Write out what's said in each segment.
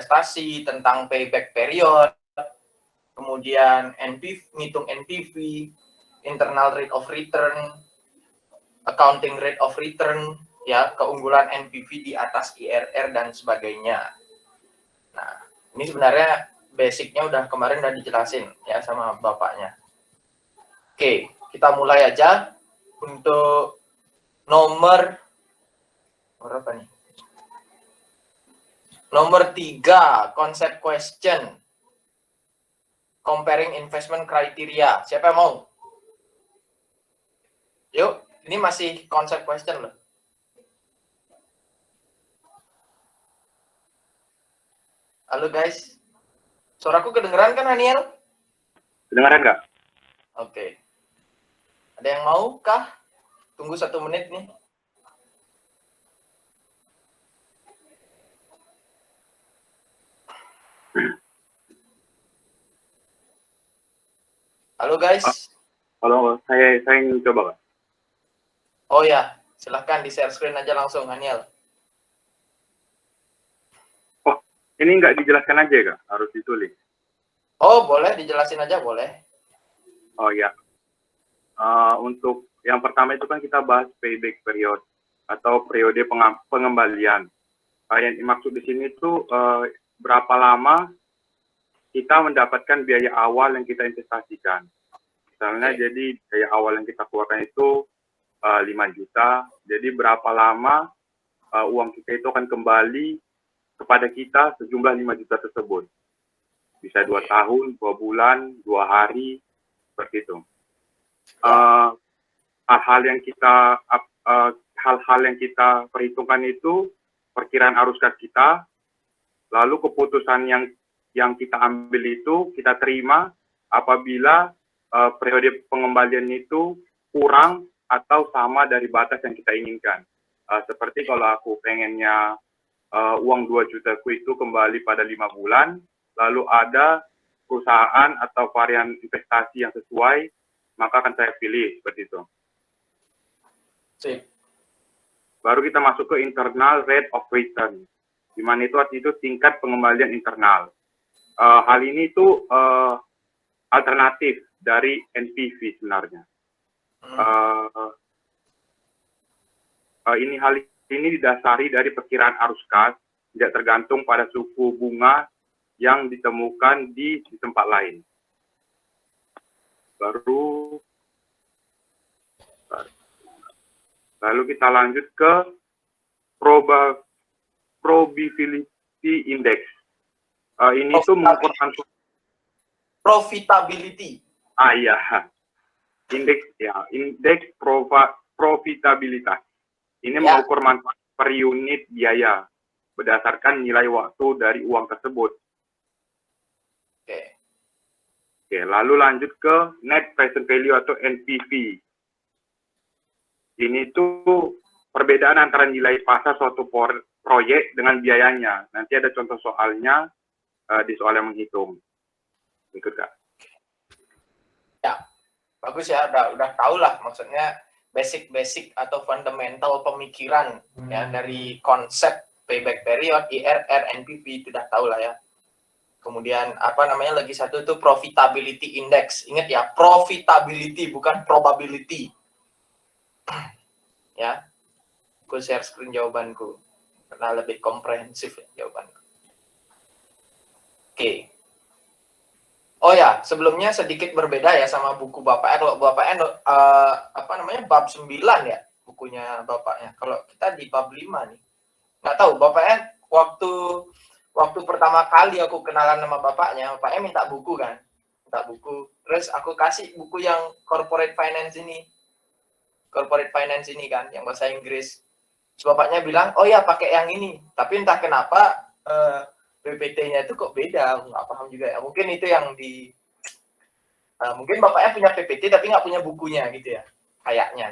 investasi, tentang payback period, kemudian NPV, ngitung NPV, internal rate of return, accounting rate of return, ya, keunggulan NPV di atas IRR dan sebagainya. Nah, ini sebenarnya basicnya kemarin udah dijelasin ya sama bapaknya. Oke, kita mulai aja untuk nomor berapa nih? Nomor 3, konsep question. Comparing investment criteria. Siapa yang mau? Yuk, ini masih konsep question loh. Halo guys. Suaraku kedengeran kan, Haniel? Kedengeran nggak? Oke. Ada yang mau kah? Tunggu 1 menit nih. Halo guys. Kalau saya ingin coba, Pak. Oh ya, silahkan di share screen aja langsung, Haniel. Oh, ini nggak dijelaskan aja, Kak? Harus ditulis? Oh, boleh, dijelasin aja, boleh. Oh ya. Untuk yang pertama itu kan kita bahas payback period atau periode pengembalian. Yang dimaksud di sini itu berapa lama kita mendapatkan biaya awal yang kita investasikan. Misalnya jadi biaya awal yang kita keluarkan itu 5 juta, jadi berapa lama uang kita itu akan kembali kepada kita sejumlah 5 juta tersebut. Bisa 2 tahun, 2 bulan, 2 hari, seperti itu. Hal-hal yang kita perhitungkan itu perkiraan arus kas kita, lalu keputusan yang kita ambil itu kita terima apabila periode pengembalian itu kurang atau sama dari batas yang kita inginkan. Seperti kalau aku pengennya uang 2 jutaku itu kembali pada 5 bulan, lalu ada perusahaan atau varian investasi yang sesuai, maka akan saya pilih seperti itu. Baru kita masuk ke internal rate of return, di mana itu arti itu tingkat pengembalian internal. Hal ini itu alternatif dari NPV sebenarnya. Hal ini didasari dari perkiraan arus kas, tidak tergantung pada suku bunga yang ditemukan di tempat lain. Lalu kita lanjut ke probability index. Ini tuh mengukurkan profitability. Iya. Indeks profitabilitas. Ini mengukur manfaat per unit biaya berdasarkan nilai waktu dari uang tersebut. Oke, lalu lanjut ke net present value atau NPV. Ini tuh perbedaan antara nilai pasar suatu proyek dengan biayanya. Nanti ada contoh soalnya di soal yang menghitung. Ikut, Kak. Ya, bagus ya. Udah tahu lah maksudnya basic atau fundamental pemikiran ya dari konsep payback period, IRR, NPV itu udah tahu lah ya. Kemudian lagi satu itu profitability index. Ingat ya, profitability bukan probability. Ya, aku share screen jawabanku karena lebih komprehensif ya jawabanku. Oke. Oh ya, sebelumnya sedikit berbeda ya sama buku bapaknya. Kalau bapaknya bab 9 ya bukunya bapaknya. Kalau kita di bab 5 nih. Nggak tahu bapaknya waktu pertama kali aku kenalan sama bapaknya minta buku kan. Minta buku. Terus aku kasih buku yang corporate finance ini kan, yang bahasa Inggris. Terus bapaknya bilang, oh ya pakai yang ini. Tapi entah kenapa PPT-nya itu kok beda, nggak paham juga ya. Mungkin itu yang mungkin bapaknya punya PPT tapi nggak punya bukunya gitu ya, kayaknya.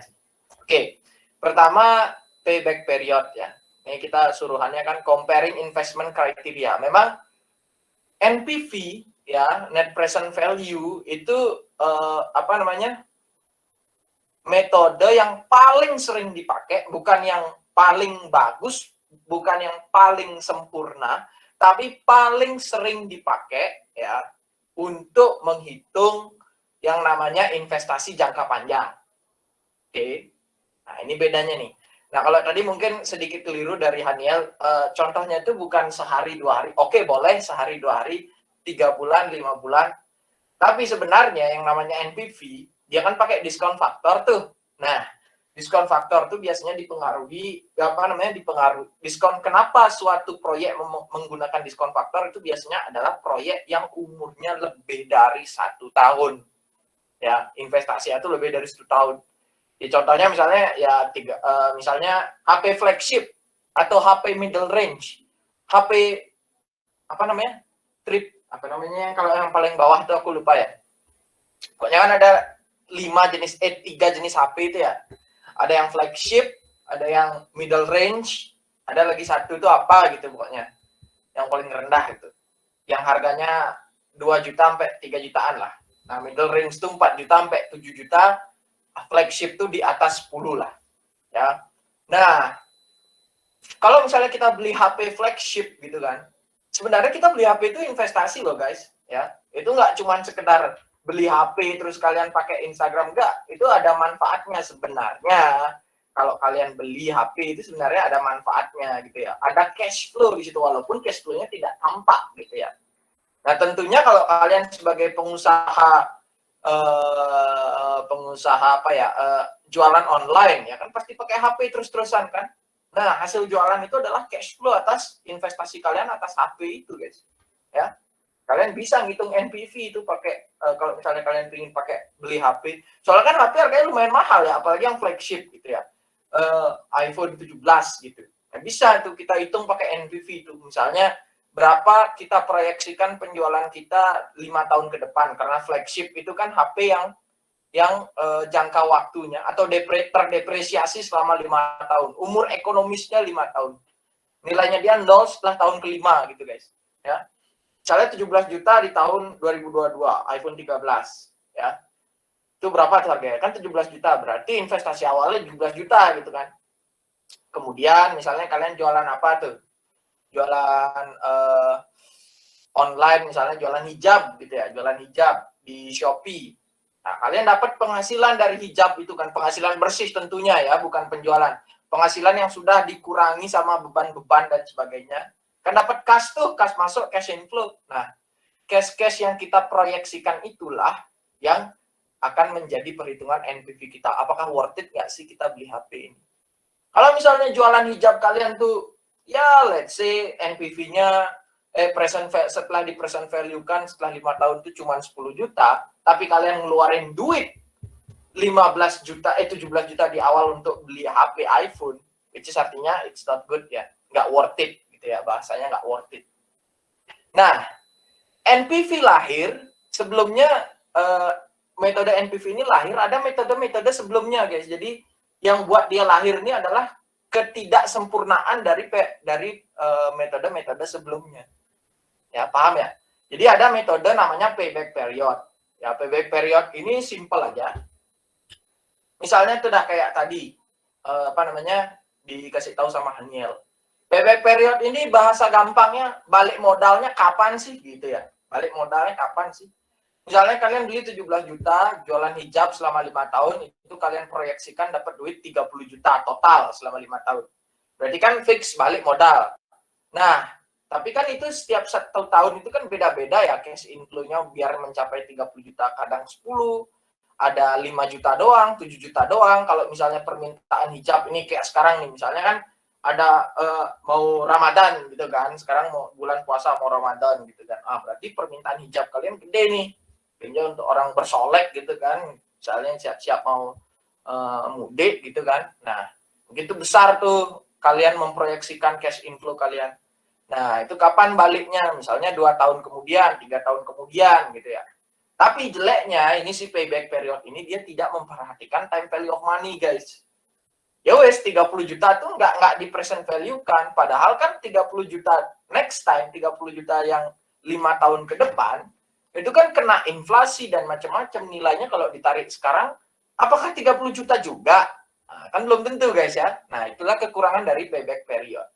Oke, pertama payback period ya. Ini kita suruhannya kan comparing investment criteria. Memang NPV ya, net present value itu metode yang paling sering dipakai, bukan yang paling bagus, bukan yang paling sempurna, tapi paling sering dipakai ya untuk menghitung yang namanya investasi jangka panjang. Oke. Nah, ini bedanya nih. Nah, kalau tadi mungkin sedikit keliru dari Haniel, contohnya itu bukan sehari 2 hari. Oke, boleh sehari 2 hari, 3 bulan, 5 bulan. Tapi sebenarnya yang namanya NPV, dia kan pakai diskon faktor tuh. Nah, diskon faktor tuh biasanya dipengaruhi, diskon. Kenapa suatu proyek menggunakan diskon faktor itu biasanya adalah proyek yang umurnya lebih dari 1 tahun. Ya, investasi itu lebih dari 1 tahun. Ya, contohnya misalnya ya misalnya HP flagship atau HP middle range, HP kalau yang paling bawah itu aku lupa ya. Pokoknya kan ada 3 jenis HP itu ya. Ada yang flagship, ada yang middle range, ada lagi satu itu apa gitu pokoknya. Yang paling rendah itu. Yang harganya 2 juta sampai 3 jutaan lah. Nah, middle range itu 4 juta sampai 7 juta. Flagship tuh di atas 10 lah, ya. Nah, kalau misalnya kita beli HP flagship gitu kan, sebenarnya kita beli HP itu investasi loh guys, ya. Itu nggak cuma sekedar beli HP terus kalian pakai Instagram, enggak. Itu ada manfaatnya sebenarnya. Kalau kalian beli HP itu sebenarnya ada manfaatnya gitu ya. Ada cash flow di situ walaupun cash flow-nya tidak tampak gitu ya. Nah, tentunya kalau kalian sebagai pengusaha jualan online ya kan pasti pakai HP terus-terusan kan. Nah, hasil jualan itu adalah cash flow atas investasi kalian atas HP itu guys. Ya. Kalian bisa ngitung NPV itu pakai kalau misalnya kalian ingin pakai beli HP. Soalnya kan HP harganya lumayan mahal ya, apalagi yang flagship gitu ya. iPhone 17 gitu. Nah, bisa tuh kita hitung pakai NPV itu. Misalnya berapa kita proyeksikan penjualan kita 5 tahun ke depan, karena flagship itu kan HP yang jangka waktunya atau terdepresiasi selama 5 tahun. Umur ekonomisnya 5 tahun. Nilainya dia 0 setelah tahun kelima gitu guys. Ya. Misalnya 17 juta di tahun 2022, iPhone 13 ya. Itu berapa tuh harganya? Kan 17 juta, berarti investasi awalnya 17 juta gitu kan. Kemudian misalnya kalian jualan apa tuh? Jualan online, misalnya jualan hijab gitu ya, jualan hijab di Shopee. Nah, kalian dapat penghasilan dari hijab itu kan, penghasilan bersih tentunya ya, bukan penjualan. Penghasilan yang sudah dikurangi sama beban-beban dan sebagainya. Kan dapat cash tuh, cash masuk, cash inflow. Nah, cash yang kita proyeksikan itulah yang akan menjadi perhitungan NPV kita. Apakah worth it nggak sih kita beli HP ini? Kalau misalnya jualan hijab kalian tuh, ya let's say NPV-nya setelah di present value kan setelah 5 tahun itu cuma 10 juta, tapi kalian ngeluarin duit 15 juta, 17 juta di awal untuk beli HP iPhone, which is artinya it's not good ya, nggak worth it gitu ya, bahasanya nggak worth it. Nah, NPV lahir sebelumnya, metode NPV ini lahir, ada metode-metode sebelumnya guys. Jadi yang buat dia lahir ini adalah ketidaksempurnaan dari metode-metode sebelumnya. Ya, paham ya? Jadi ada metode namanya payback period. Ya, payback period ini simple aja. Misalnya itu udah kayak tadi, dikasih tahu sama Haniel. Payback period ini bahasa gampangnya balik modalnya kapan sih gitu ya. Balik modalnya kapan sih? Misalnya kalian beli 17 juta, jualan hijab selama 5 tahun, itu kalian proyeksikan dapat duit 30 juta total selama 5 tahun. Berarti kan fix balik modal. Nah, tapi kan itu setiap 1 tahun itu kan beda-beda ya cash inflow-nya biar mencapai 30 juta, kadang 10, ada 5 juta doang, 7 juta doang. Kalau misalnya permintaan hijab ini kayak sekarang nih, misalnya kan ada mau Ramadan gitu kan, sekarang mau bulan puasa mau Ramadan gitu kan. Berarti permintaan hijab kalian gede nih. Kayaknya untuk orang bersolek gitu kan, misalnya siap-siap mau mudik gitu kan. Nah, begitu besar tuh kalian memproyeksikan cash inflow kalian. Nah, itu kapan baliknya? Misalnya 2 tahun kemudian, 3 tahun kemudian gitu ya. Tapi jeleknya ini si payback period ini dia tidak memperhatikan time value of money, guys. Ya wes 30 juta tuh nggak di present value kan. Padahal kan 30 juta next time, 30 juta yang 5 tahun ke depan, itu kan kena inflasi dan macam-macam nilainya. Kalau ditarik sekarang, apakah 30 juta juga? Nah, kan belum tentu guys ya. Nah, itulah kekurangan dari payback period.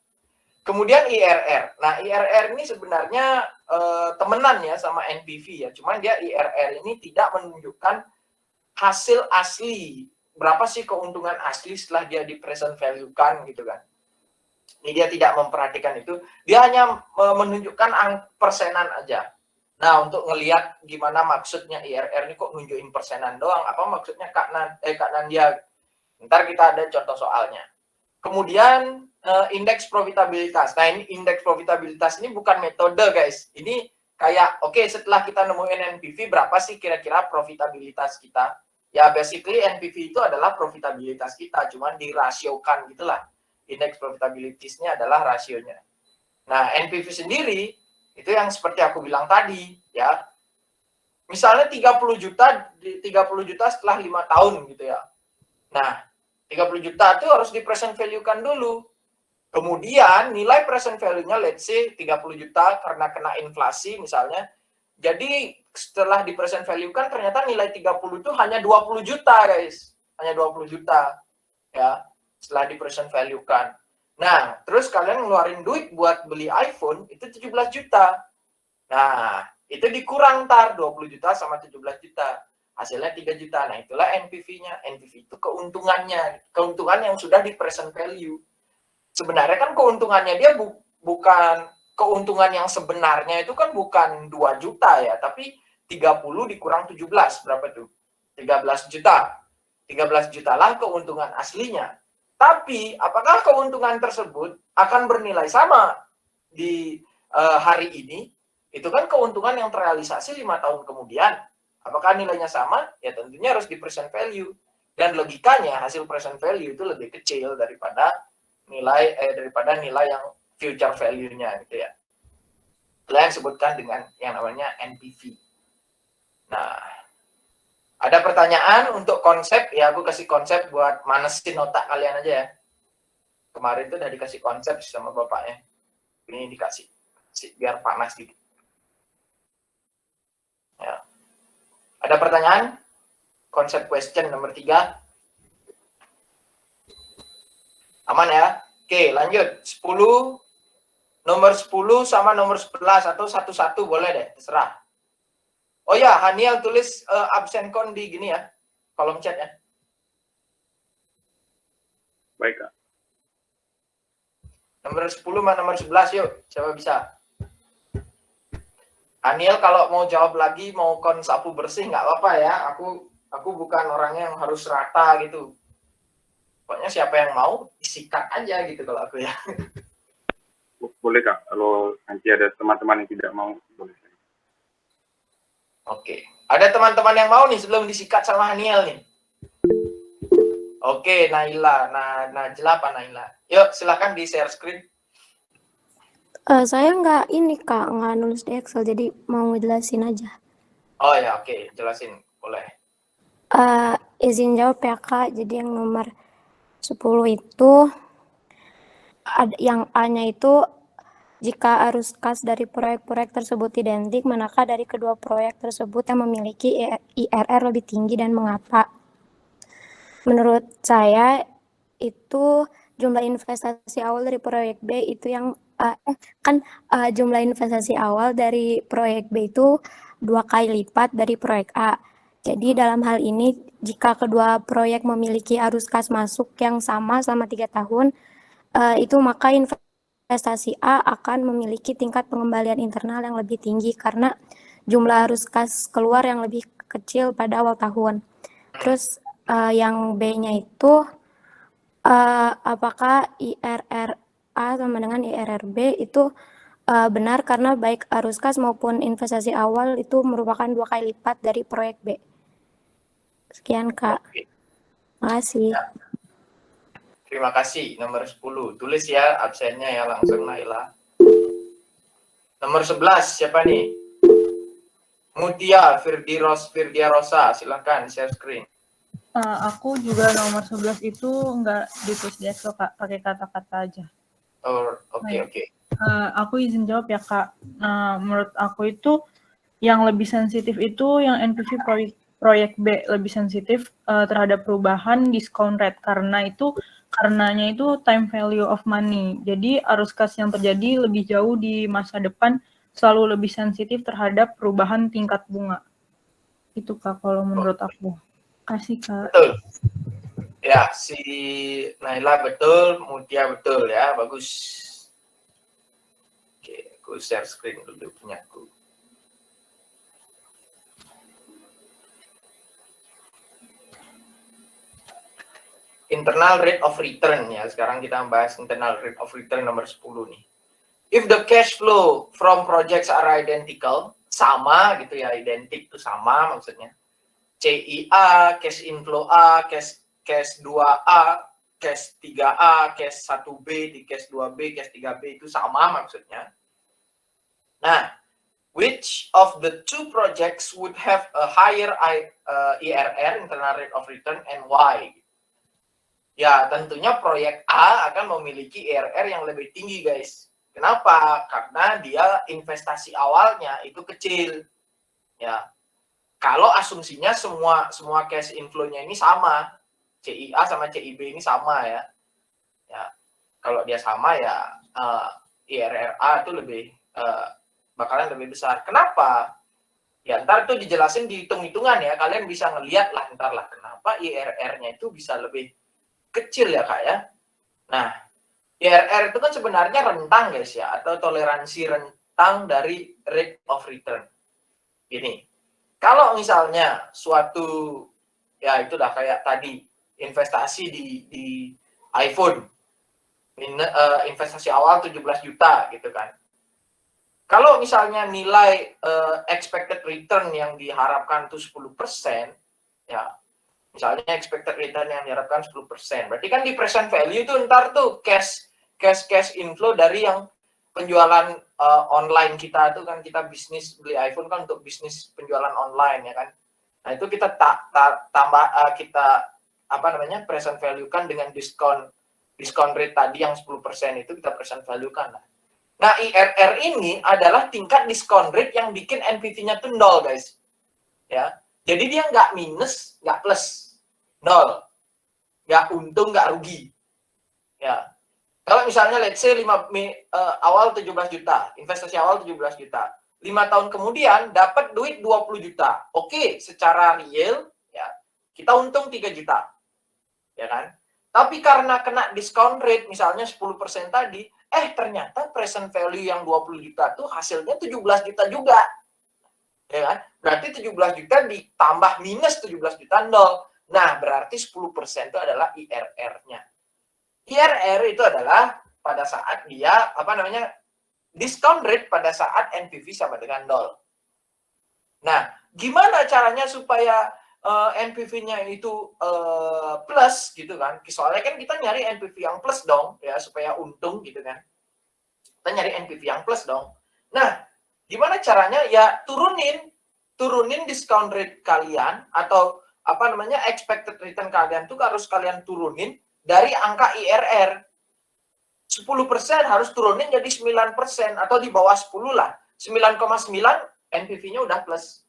Kemudian IRR. Nah, IRR ini sebenarnya temenan ya sama NPV ya. Cuman dia IRR ini tidak menunjukkan hasil asli. Berapa sih keuntungan asli setelah dia di present value-kan gitu kan. Ini dia tidak memperhatikan itu. Dia hanya menunjukkan persenan aja. Nah, untuk ngelihat gimana maksudnya IRR ini kok nunjukin persenan doang. Apa maksudnya Kak Nandia? Ntar kita ada contoh soalnya. Kemudian indeks profitabilitas. Nah, ini indeks profitabilitas ini bukan metode, guys. Ini kayak, oke, setelah kita nemuin NPV, berapa sih kira-kira profitabilitas kita? Ya, basically NPV itu adalah profitabilitas kita, cuman dirasiokan gitulah. Indeks profitabilitasnya adalah rasionya. Nah, NPV sendiri, itu yang seperti aku bilang tadi, ya. Misalnya 30 juta setelah 5 tahun gitu ya. Nah, 30 juta itu harus di present value-kan dulu. Kemudian nilai present value-nya let's say 30 juta karena kena inflasi misalnya. Jadi setelah di present value-kan ternyata nilai 30 itu hanya 20 juta, guys. Hanya 20 juta. Ya, setelah di present value-kan. Nah, terus kalian ngeluarin duit buat beli iPhone itu 17 juta. Nah, itu dikurang 20 juta sama 17 juta. Hasilnya 3 juta. Nah, itulah NPV-nya. NPV itu keuntungannya. Keuntungan yang sudah di present value. Sebenarnya kan keuntungannya dia bukan keuntungan yang sebenarnya itu kan bukan 2 juta ya, tapi 30 dikurang 17 berapa tuh? 13 juta. 13 juta lah keuntungan aslinya. Tapi apakah keuntungan tersebut akan bernilai sama di hari ini? Itu kan keuntungan yang terrealisasi 5 tahun kemudian. Apakah nilainya sama? Ya tentunya harus di present value. Dan logikanya hasil present value itu lebih kecil daripada nilai yang future value-nya gitu ya. Itulah yang disebutkan dengan yang namanya NPV. Nah, ada pertanyaan untuk konsep ya, aku kasih konsep buat manesin otak kalian aja ya. Kemarin tuh udah dikasih konsep sama bapaknya. Ini dikasih biar panas dikit. Ya. Ada pertanyaan? Konsep question nomor 3. Aman ya? Oke, lanjut. 10, nomor 10 sama nomor 11 atau 1-1 boleh deh, terserah. Oh ya, Haniel tulis absen kon di gini ya, kolom chat ya. Baik, Kak. Nomor 10 sama nomor 11 yuk, siapa bisa? Haniel kalau mau jawab lagi, mau kon sapu bersih nggak apa-apa ya. Aku bukan orangnya yang harus rata gitu. Pokoknya siapa yang mau disikat aja gitu kalau aku ya. Boleh, Kak. Kalau nanti ada teman-teman yang tidak mau, boleh. Oke. Ada teman-teman yang mau nih sebelum disikat sama Haniel nih. Oke, Naila. Najla apa Naila? Yuk, silakan di share screen. Saya nggak nulis di Excel, jadi mau ngejelasin aja. Oh ya, oke. Jelasin. Boleh. Izin jawab ya, Kak. Jadi yang nomor 10 itu, yang A-nya itu, jika arus kas dari proyek-proyek tersebut identik, manakah dari kedua proyek tersebut yang memiliki IRR lebih tinggi dan mengapa? Menurut saya, itu jumlah investasi awal dari proyek B itu yang jumlah investasi awal dari proyek B itu 2 kali lipat dari proyek A. Jadi dalam hal ini, jika kedua proyek memiliki arus kas masuk yang sama selama 3 tahun, itu maka investasi A akan memiliki tingkat pengembalian internal yang lebih tinggi karena jumlah arus kas keluar yang lebih kecil pada awal tahun. Terus yang B-nya itu, apakah IRR A sama dengan IRR B itu benar karena baik arus kas maupun investasi awal itu merupakan 2 kali lipat dari proyek B. Sekian, Kak. Makasih. Ya. Terima kasih. Nomor 10. Tulis ya absennya ya langsung Naila. Nomor 11 siapa nih? Mutia Firdia Rosa. Silakan share screen. Aku juga nomor 11 itu nggak ditulis di Excel, Kak, pakai kata-kata aja. Oh, oke. Aku izin jawab ya, Kak. Menurut aku itu yang lebih sensitif itu yang NPV proyek B lebih sensitif terhadap perubahan discount rate karena itu karenanya itu time value of money. Jadi arus kas yang terjadi lebih jauh di masa depan selalu lebih sensitif terhadap perubahan tingkat bunga. Itu Kak kalau menurut aku. Kasih Kak. Betul. Ya, si Naila betul, Mutia betul ya, bagus. Oke, aku share screen dulu punya aku. Internal rate of return ya. Sekarang kita bahas internal rate of return nomor 10 nih. If the cash flow from projects are identical, sama gitu ya, identik itu sama maksudnya. CIA, cash inflow A, cash 2A, cash 3A, cash 1B, di cash 2B, cash 3B itu sama maksudnya. Nah, which of the two projects would have a higher IRR, internal rate of return, and why? Ya, tentunya proyek A akan memiliki IRR yang lebih tinggi, guys. Kenapa? Karena dia investasi awalnya itu kecil. Ya. Kalau asumsinya semua cash inflow-nya ini sama, CIA sama CIB ini sama ya. Ya. Kalau dia sama ya IRR A itu lebih bakalan lebih besar. Kenapa? Ya, ntar itu dijelasin di hitung-hitungan ya. Kalian bisa ngeliat lah ntar lah kenapa IRR-nya itu bisa lebih kecil ya Kak ya. Nah, IRR itu kan sebenarnya rentang guys ya, atau toleransi rentang dari rate of return. Gini, kalau misalnya suatu, ya itu dah kayak tadi, investasi di iPhone, investasi awal 17 juta gitu kan. Kalau misalnya nilai expected return yang diharapkan itu 10%, ya misalnya expected return yang diharapkan 10%. Berarti kan di present value itu ntar tuh cash inflow dari yang penjualan online kita tuh kan, kita bisnis beli iPhone kan untuk bisnis penjualan online ya kan. Nah, itu kita tambah kita present value kan dengan diskon rate tadi yang 10% itu kita present value kan. Nah, IRR ini adalah tingkat diskon rate yang bikin NPV-nya tuh 0, guys. Ya. Jadi dia nggak minus, nggak plus. 0. Nggak untung, nggak rugi. Ya. Kalau misalnya let's say awal 17 juta, investasi awal 17 juta. 5 tahun kemudian dapat duit 20 juta. Oke, secara real ya, kita untung 3 juta. Ya kan? Tapi karena kena discount rate misalnya 10% tadi, ternyata present value yang 20 juta tuh hasilnya 17 juta juga. Ya kan? Berarti 17 juta ditambah minus 17 juta 0. Nah, berarti 10% itu adalah IRR-nya. IRR itu adalah pada saat dia, discount rate pada saat NPV sama dengan 0. Nah, gimana caranya supaya NPV-nya itu plus gitu kan? Soalnya kan kita nyari NPV yang plus dong, ya, supaya untung gitu kan. Kita nyari NPV yang plus dong. Nah, gimana caranya? Ya, turunin discount rate kalian atau expected return kalian tuh harus kalian turunin dari angka IRR. 10% harus turunin jadi 9% atau di bawah 10 lah. 9,9 NPV-nya udah plus.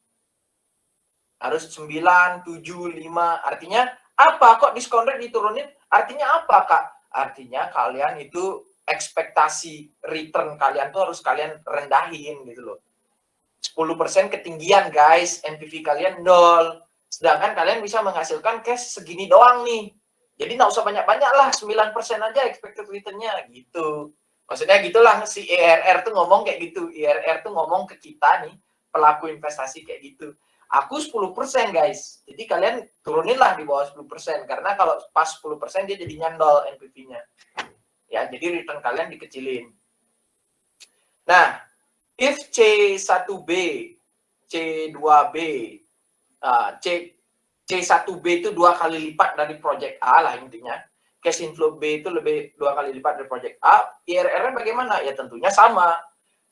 Harus 9, 7, 5. Artinya apa kok diskon rate diturunin? Artinya apa, Kak? Artinya kalian itu ekspektasi return kalian tuh harus kalian rendahin gitu loh. 10% ketinggian, guys. NPV kalian 0. Sedangkan kalian bisa menghasilkan cash segini doang nih. Jadi nggak usah banyak-banyak lah, 9% aja expected return-nya gitu. Maksudnya gitulah si IRR tuh ngomong kayak gitu. IRR tuh ngomong ke kita nih, pelaku investasi kayak gitu. Aku 10% guys. Jadi kalian turunin lah di bawah 10%. Karena kalau pas 10% dia jadinya 0 NPV-nya. Ya, jadi return kalian dikecilin. Nah, if C1B, C2B, C1B itu 2 kali lipat dari project A lah intinya. Cash inflow B itu lebih 2 kali lipat dari project A. IRR-nya bagaimana? Ya tentunya sama.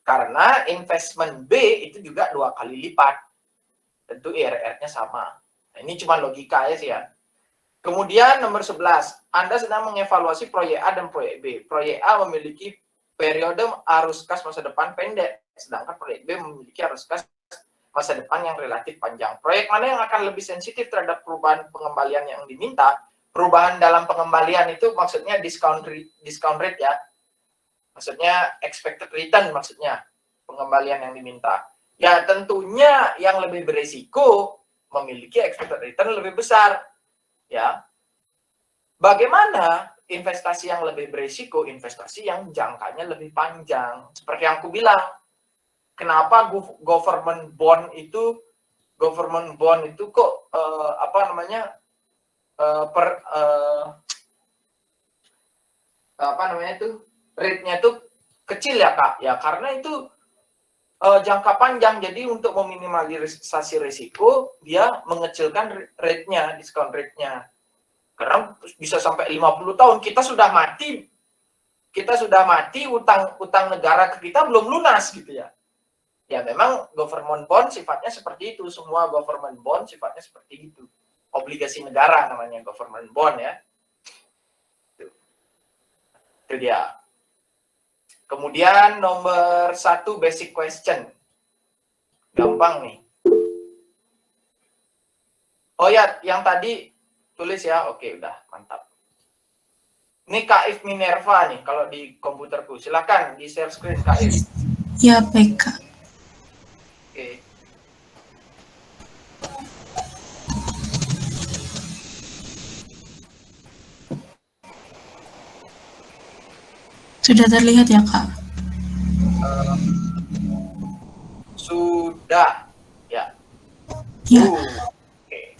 Karena investment B itu juga 2 kali lipat. Tentu IRR-nya sama. Nah, ini cuma logika aja sih ya. Kemudian nomor 11. Anda sedang mengevaluasi proyek A dan proyek B. Proyek A memiliki periode arus kas masa depan pendek. Sedangkan proyek B memiliki arus kas masa depan yang relatif panjang. Proyek mana yang akan lebih sensitif terhadap perubahan pengembalian yang diminta? perubahan dalam pengembalian itu maksudnya discount rate ya. Maksudnya expected return maksudnya pengembalian yang diminta. Ya tentunya yang lebih beresiko memiliki expected return lebih besar. Ya. Bagaimana investasi yang lebih beresiko? Investasi yang jangkanya lebih panjang. Seperti yang aku bilang, kenapa government bond itu kok rate-nya itu kecil ya Kak? Ya karena itu jangka panjang, jadi untuk meminimalisasi risiko dia mengecilkan rate-nya, discount rate-nya. Karena bisa sampai 50 tahun kita sudah mati, utang negara ke kita belum lunas gitu ya. Ya memang government bond sifatnya seperti itu, semua government bond sifatnya seperti itu. Obligasi negara namanya government bond ya. Itu dia. Kemudian nomor 1 basic question. Gampang nih. Oh ya, yang tadi tulis ya. Oke, udah mantap. Ini Kak If Minerva nih kalau di komputerku. Silakan di share screen Kak If. Ya, baik Kak. Oke. Sudah terlihat ya Kak? Sudah. Ya. Ya. Oke.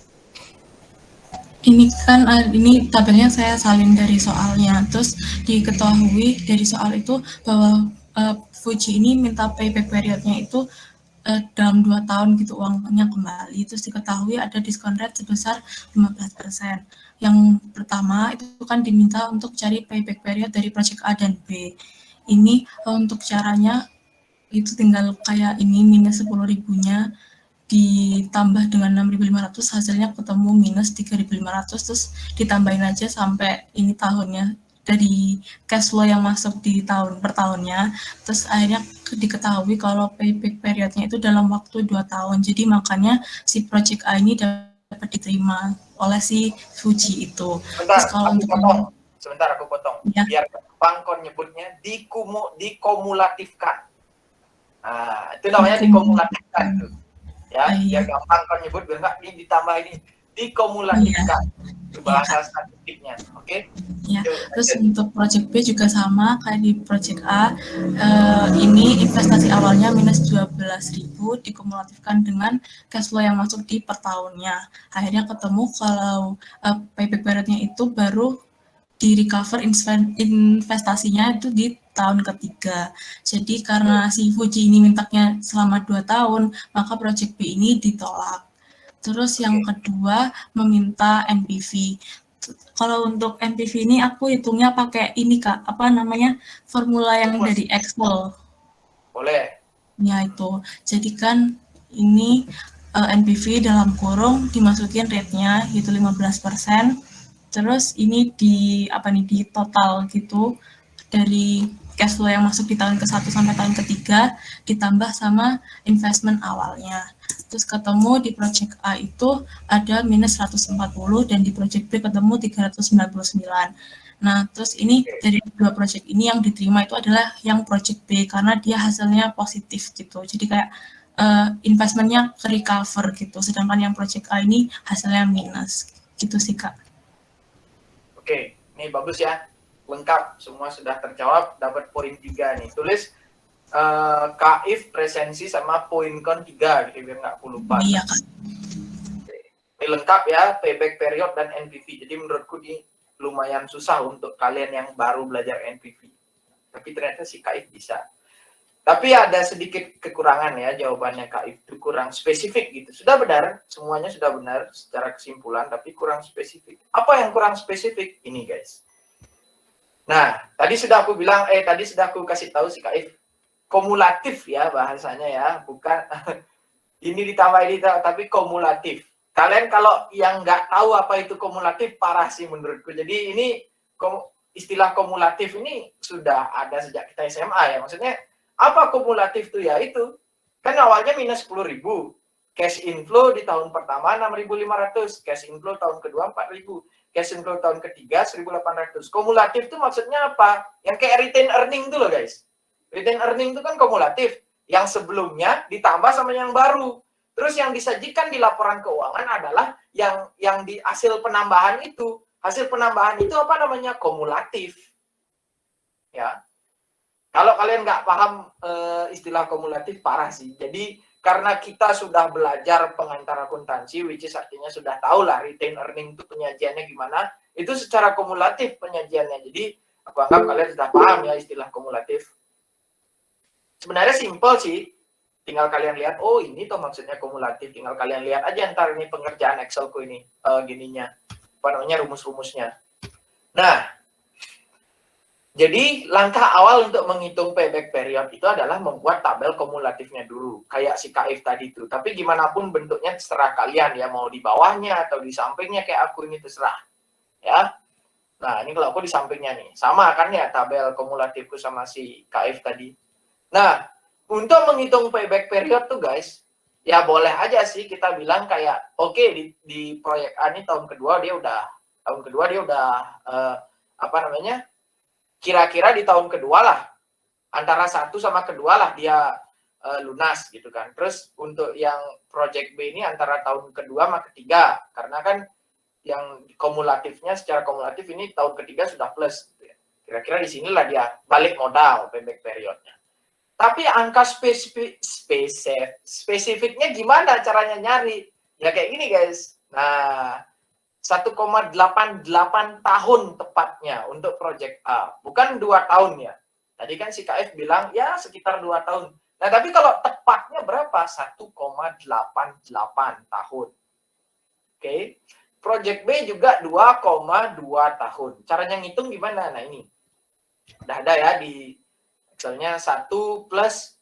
Ini kan ini tabelnya saya salin dari soalnya. Terus diketahui dari soal itu bahwa Fuji ini minta payback periodnya itu dalam 2 tahun gitu uangnya kembali. Terus diketahui ada diskon rate sebesar 15%. Yang pertama itu kan diminta untuk cari payback period dari project A dan B. Ini untuk caranya itu tinggal kayak ini minus 10.000-nya ditambah dengan 6.500, hasilnya ketemu minus 3.500, terus ditambahin aja sampai ini tahunnya dari cash flow yang masuk di tahun per tahunnya. Terus akhirnya diketahui kalau payback periodnya itu dalam waktu 2 tahun. Jadi makanya si project A ini dapat diterima oleh si Fuji itu. Terus kalau untuk Sebentar aku potong. Ya. Biar gampang kon nyebutnya dikumulatifkan. Nah, itu namanya dikumulatifkan tuh. Ya, biar gampang kon nyebut, biar nggak ditambah ini dikumulatifkan. Itu bahasa statistiknya, oke? Ya, terus untuk project B juga sama kayak di project A. Ini investasi awalnya minus 12.000 dikumulatifkan dengan cash flow yang masuk di per tahunnya. Akhirnya ketemu kalau payback periodnya itu baru di recover investasinya itu di tahun ketiga. Jadi karena si Fuji ini mintanya selama 2 tahun, maka project B ini ditolak. Terus yang kedua meminta NPV. Kalau untuk NPV ini aku hitungnya pakai ini Kak, apa namanya, formula yang dari Excel. Boleh. Ya itu. Jadi kan ini NPV dalam kurung dimasukin rate-nya itu 15%. Terus ini di total gitu dari cash flow yang masuk di tahun ke-1 sampai tahun ke-3 ditambah sama investment awalnya. Terus ketemu di project A itu ada minus 140 dan di project B ketemu 399. Nah, terus ini dari 2 project ini yang diterima itu adalah yang project B karena dia hasilnya positif gitu. Jadi kayak investmentnya ke recover gitu. Sedangkan yang project A ini hasilnya minus. Gitu sih Kak. Oke, ini bagus ya. Lengkap, semua sudah terjawab, dapat poin 3 nih. Tulis If presensi sama poin kon 3 gitu biar nggak aku lupa. Iya Kak. Ini lengkap ya, payback period dan NPV. Jadi menurutku ini lumayan susah untuk kalian yang baru belajar NPV. Tapi ternyata si If bisa. Tapi ada sedikit kekurangan ya jawabannya If itu kurang spesifik gitu. Sudah benar, semuanya sudah benar secara kesimpulan, tapi kurang spesifik. Apa yang kurang spesifik? Ini guys. Nah, tadi sudah aku kasih tahu si If. Kumulatif ya bahasanya ya, bukan ini ditambah ini, tapi kumulatif. Kalian kalau yang nggak tahu apa itu kumulatif, parah sih menurutku. Jadi ini istilah kumulatif ini sudah ada sejak kita SMA ya. Maksudnya apa kumulatif tuh ya itu? Kan awalnya minus 10.000. Cash inflow di tahun pertama 6.500, cash inflow tahun kedua 4.000, cash inflow tahun ketiga 1.800. Kumulatif itu maksudnya apa? Yang kayak retain earning itu loh guys. Retain earning itu kan kumulatif. Yang sebelumnya ditambah sama yang baru. Terus yang disajikan di laporan keuangan adalah yang di hasil penambahan itu. Hasil penambahan itu apa namanya? Kumulatif. Ya. Kalau kalian nggak paham istilah kumulatif, parah sih. Jadi karena kita sudah belajar pengantar akuntansi, which is artinya sudah tahu lah retain earning itu penyajiannya gimana, itu secara kumulatif penyajiannya. Jadi aku anggap kalian sudah paham ya istilah kumulatif. Sebenarnya simple sih, tinggal kalian lihat, oh ini tuh maksudnya kumulatif, tinggal kalian lihat aja ntar ini pengerjaan Excelku ini, gininya, apa namanya, rumus-rumusnya. Nah, jadi langkah awal untuk menghitung payback period itu adalah membuat tabel kumulatifnya dulu, kayak si KF tadi itu. Tapi gimana pun bentuknya terserah kalian ya, mau di bawahnya atau di sampingnya kayak aku ini terserah. Ya. Nah, ini kalau aku di sampingnya nih. Sama kan ya tabel kumulatifku sama si KF tadi. Nah, untuk menghitung payback period tuh guys, ya boleh aja sih kita bilang kayak oke, di proyek A ini tahun kedua dia udah apa namanya? Kira-kira di tahun kedua lah, antara 1 sama kedua lah dia lunas gitu kan. Terus untuk yang project B ini antara tahun kedua sama ketiga, karena kan yang kumulatifnya secara kumulatif ini tahun ketiga sudah plus gitu ya. Kira-kira di sinilah dia balik modal payback periodnya. Tapi angka spesifiknya gimana caranya nyari? Ya kayak gini guys. Nah, 1,88 tahun tepatnya untuk project A. Bukan 2 tahun ya. Tadi kan si KF bilang ya sekitar 2 tahun. Nah, tapi kalau tepatnya berapa? 1,88 tahun. Oke. Project B juga 2,2 tahun. Caranya ngitung gimana? Nah, ini. Udah ada ya di Excelnya 1 plus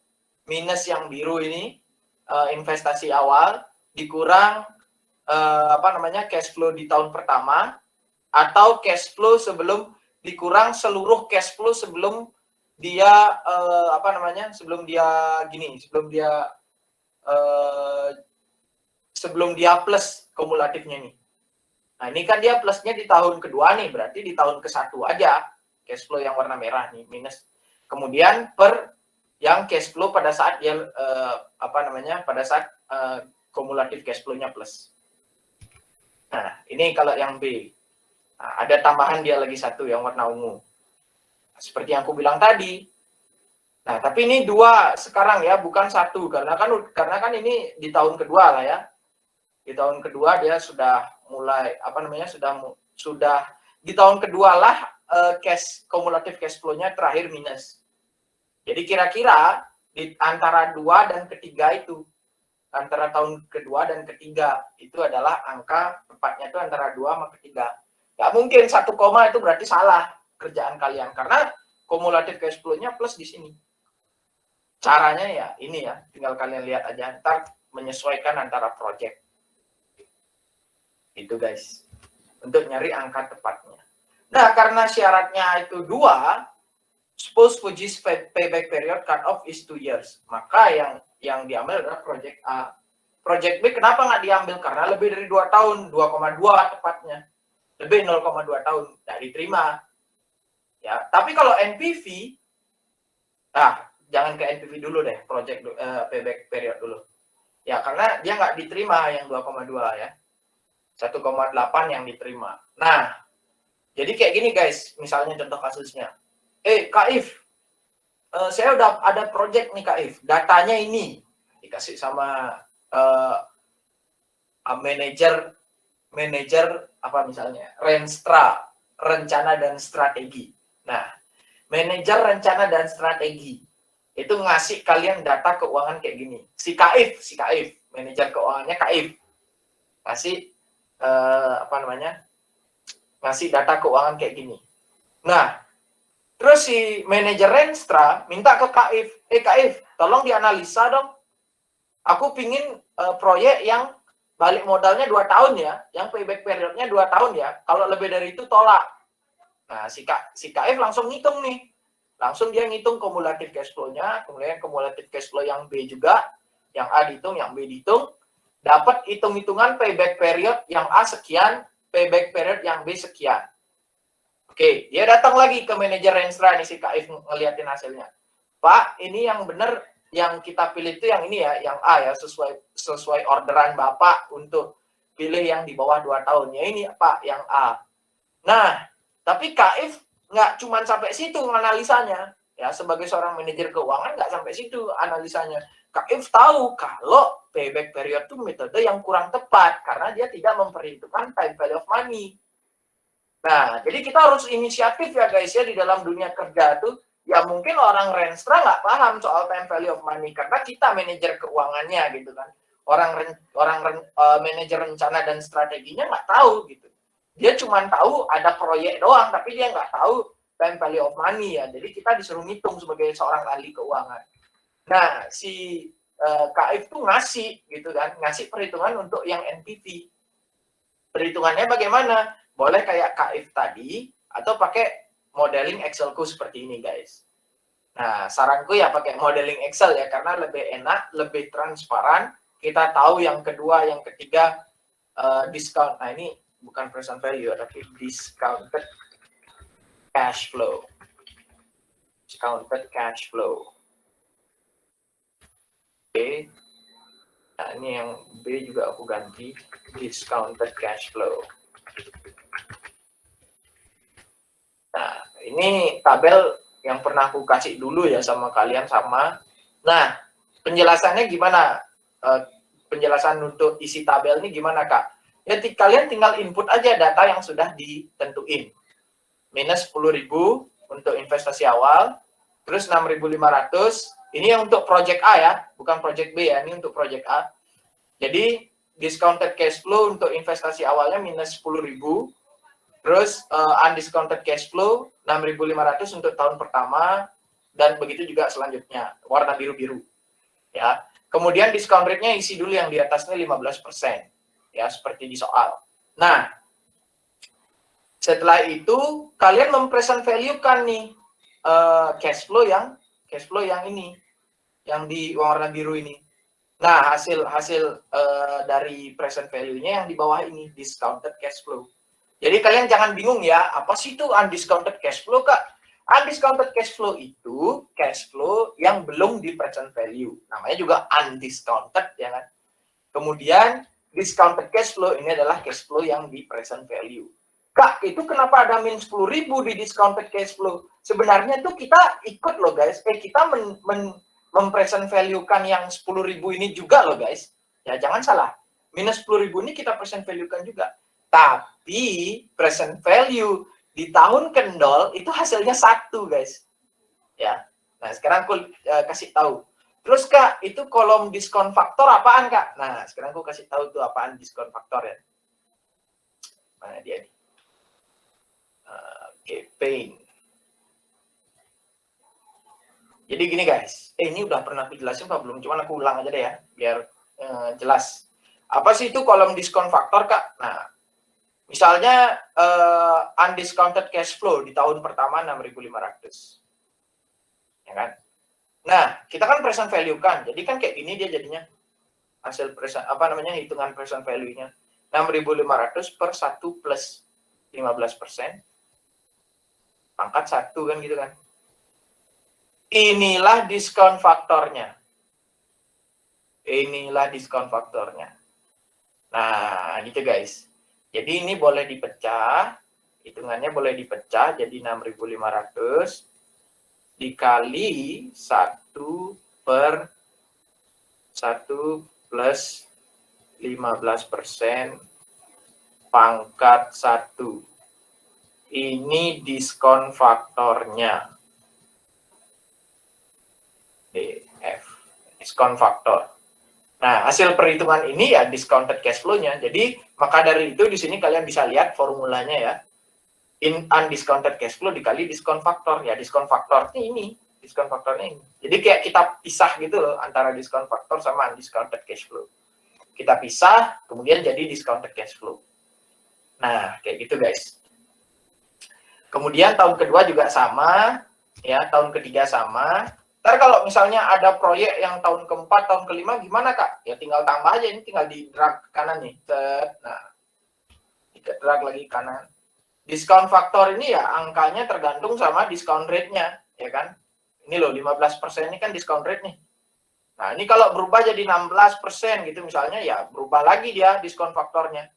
minus yang biru ini, investasi awal, dikurang apa namanya, cash flow di tahun pertama, atau cash flow sebelum dikurang seluruh cash flow sebelum dia apa namanya, sebelum dia plus kumulatifnya nih. Nah, ini kan dia plusnya di tahun kedua nih, berarti di tahun ke-1 aja cash flow yang warna merah nih minus. Kemudian per yang cash flow pada saat dia apa namanya, pada saat kumulatif cash flow-nya plus. Nah, ini kalau yang B. Nah, ada tambahan dia lagi 1 yang warna ungu. Seperti yang aku bilang tadi. Nah, tapi ini 2 sekarang ya, bukan 1 karena kan ini di tahun kedua lah ya. Di tahun kedua dia sudah mulai apa namanya, sudah di tahun kedua lah kumulatif cash flow-nya terakhir minus. Jadi kira-kira di antara 2 dan ketiga itu, antara tahun kedua dan ketiga itu adalah angka tepatnya itu antara 2 sama ketiga. Nggak mungkin 1 koma itu berarti salah kerjaan kalian karena kumulatif cash flow-nya plus di sini. Caranya ya ini ya, tinggal kalian lihat aja, ntar menyesuaikan antara project. Itu guys, untuk nyari angka tepatnya. Nah, karena syaratnya itu 2, suppose Fuji's payback period cut off is 2 years. Maka yang diambil adalah project A. Project B kenapa nggak diambil? Karena lebih dari 2 tahun, 2,2 tepatnya. Lebih 0,2 tahun, nggak diterima. Ya, tapi kalau NPV, jangan ke NPV dulu deh, project payback period dulu. Ya, karena dia nggak diterima yang 2,2 ya. 1,8 yang diterima. Nah, jadi kayak gini guys, misalnya contoh kasusnya. Kak If, saya udah ada project nih Kak If, datanya ini dikasih sama manajer apa misalnya, Renstra, rencana dan strategi. Nah, manajer rencana dan strategi itu ngasih kalian data keuangan kayak gini. Si Kak If, manajer keuangannya Kak If, ngasih apa namanya, ngasih data keuangan kayak gini. Nah, terus si manajer Renstra minta ke Kak If, Kak If, tolong dianalisa dong. Aku pingin proyek yang balik modalnya 2 tahun ya, yang payback periodnya 2 tahun ya. Kalau lebih dari itu tolak. Nah, si Kak If langsung ngitung nih. Langsung dia ngitung kumulatif cash flow-nya, kemudian kumulatif cash flow yang B juga, yang A dihitung, yang B dihitung, dapat hitung-hitungan payback period yang A sekian, payback period yang B sekian. Oke, dia datang lagi ke manajer Renstra nih si Kaif ngeliatin hasilnya. Pak, ini yang benar yang kita pilih itu yang ini ya, yang A ya, sesuai orderan Bapak untuk pilih yang di bawah 2 tahun. Ya ini Pak, yang A. Nah, tapi Kaif nggak cuma sampai situ analisanya. Ya, sebagai seorang manajer keuangan nggak sampai situ analisanya. Kaif tahu kalau payback period itu metode yang kurang tepat karena dia tidak memperhitungkan time value of money. Nah, jadi kita harus inisiatif ya guys ya di dalam dunia kerja tuh. Ya mungkin orang Renstra nggak paham soal time value of money karena kita manajer keuangannya gitu kan. Manajer rencana dan strateginya nggak tahu gitu. Dia cuma tahu ada proyek doang, tapi dia nggak tahu time value of money ya. Jadi kita disuruh ngitung sebagai seorang ahli keuangan. Nah, si Kaif tuh ngasih gitu kan, ngasih perhitungan untuk yang NPV. Perhitungannya bagaimana? Boleh kayak Kaif tadi atau pakai modeling Excelku seperti ini guys. Nah, saranku ya pakai modeling Excel ya karena lebih enak, lebih transparan. Kita tahu yang kedua, yang ketiga discount. Nah, ini bukan present value tapi discounted cash flow. Discounted cash flow. Oke. Nah, ini yang B juga aku ganti discounted cash flow. Nah, ini tabel yang pernah aku kasih dulu ya sama kalian sama. Nah, penjelasannya gimana? Penjelasan untuk isi tabel ini gimana, Kak? Ya, kalian tinggal input aja data yang sudah ditentuin. Minus 10.000 untuk investasi awal, terus 6.500. Ini yang untuk project A ya, bukan project B ya, ini untuk project A. Jadi, discounted cash flow untuk investasi awalnya minus 10.000. Terus undiscounted cash flow 6.500 untuk tahun pertama dan begitu juga selanjutnya warna biru-biru ya. Kemudian discount rate-nya isi dulu yang di atasnya 15% ya seperti di soal. Nah, setelah itu kalian mempresent value kan nih cash flow yang ini yang di warna biru ini. Nah, hasil dari present value-nya yang di bawah ini discounted cash flow. Jadi kalian jangan bingung ya, apa sih itu undiscounted cash flow, Kak? Undiscounted cash flow itu cash flow yang belum di present value. Namanya juga undiscounted, ya kan? Kemudian discounted cash flow ini adalah cash flow yang di present value. Kak, itu kenapa ada min 10.000 di discounted cash flow? Sebenarnya tuh kita ikut loh guys, kita mempresent value-kan yang 10.000 ini juga loh guys. Ya jangan salah, minus 10.000 ini kita present value-kan juga. Tapi present value di tahun kendol itu hasilnya 1 guys. Ya. Nah, sekarang aku kasih tahu. Terus Kak, itu kolom diskon faktor apaan Kak? Nah, sekarang aku kasih tahu tuh apaan diskon faktor ya. Mana dia nih? Oke, pain. Jadi gini guys, ini udah pernah aku jelasin apa belum? Cuman aku ulang aja deh ya, biar jelas. Apa sih itu kolom diskon faktor Kak? Nah, misalnya undiscounted cash flow di tahun pertama 6.500. Ya kan? Nah, kita kan present value kan. Jadi kan kayak gini dia jadinya. Hasil present hitungan present value-nya. 6.500 per 1 plus 15%. Pangkat 1 kan gitu kan. Inilah diskon faktornya. Inilah diskon faktornya. Nah, gitu guys. Jadi ini boleh dipecah, hitungannya boleh dipecah jadi 6.500 dikali 1 per 1 plus 15% pangkat 1. Ini diskon faktornya. DF, diskon faktor. Nah, hasil perhitungan ini ya discounted cash flow-nya. Jadi, maka dari itu di sini kalian bisa lihat formulanya ya. Undiscounted cash flow dikali diskon faktor. Ya, diskon faktornya ini. Diskon faktornya ini. Jadi kayak kita pisah gitu loh antara diskon faktor sama undiscounted cash flow. Kita pisah, kemudian jadi discounted cash flow. Nah, kayak gitu guys. Kemudian tahun kedua juga sama. Ya, tahun ketiga sama. Ntar kalau misalnya ada proyek yang tahun keempat, tahun kelima, gimana Kak? Ya tinggal tambah aja, ini tinggal di drag ke kanan nih. Nah, drag lagi kanan. Discount faktor ini ya angkanya tergantung sama discount rate-nya, ya kan? Ini loh 15% ini kan discount rate nih. Nah, ini kalau berubah jadi 16% gitu misalnya, ya berubah lagi dia diskon faktornya.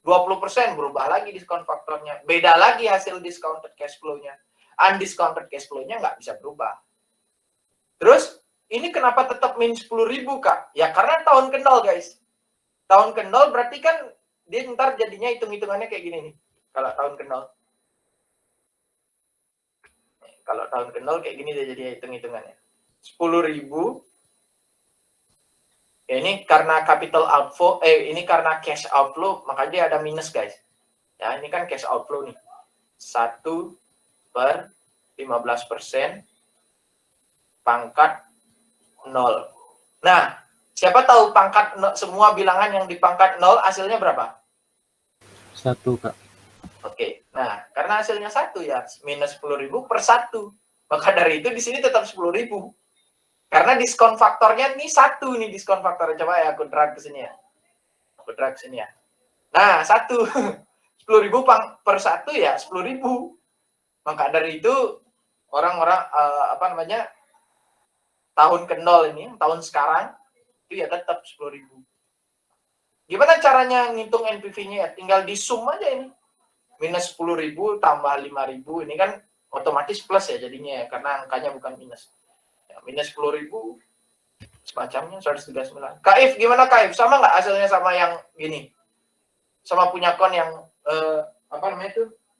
20% berubah lagi diskon faktornya. Beda lagi hasil discounted cash flow-nya. Undiscounted cash flow-nya nggak bisa berubah. Terus, ini kenapa tetap min 10.000, Kak? Ya karena tahun ke nol, guys. Tahun ke nol berarti kan dia ntar jadinya hitung-hitungannya kayak gini nih. Kalau tahun ke nol. Kalau tahun ke nol kayak gini dia jadi hitung-hitungannya. 10.000. Ya, ini karena capital outflow, ini karena cash outflow, makanya dia ada minus, guys. Ya, ini kan cash outflow nih. 1/15% pangkat 0. Nah, siapa tahu pangkat 0, semua bilangan yang di pangkat 0 hasilnya berapa? 1, Kak. Oke. Nah, karena hasilnya 1 ya, minus 10.000 per 1. Maka dari itu di sini tetap 10.000. Karena diskon faktornya ini 1 nih diskon faktornya. Coba ya aku drag ke sini ya. Aku drag ke sini ya. Nah, 1. 10.000 per 1 ya 10.000. Maka dari itu orang-orang tahun ke nol ini, tahun sekarang itu ya tetap 10.000. Gimana caranya ngitung NPV-nya ya? Tinggal di sum aja ini. Minus 10.000 tambah 5.000 ini kan otomatis plus ya jadinya ya, karena angkanya bukan minus. Ya, minus 10.000 semacamnya 139. Kaif gimana Kaif? Sama nggak hasilnya sama yang gini? Sama punya kon yang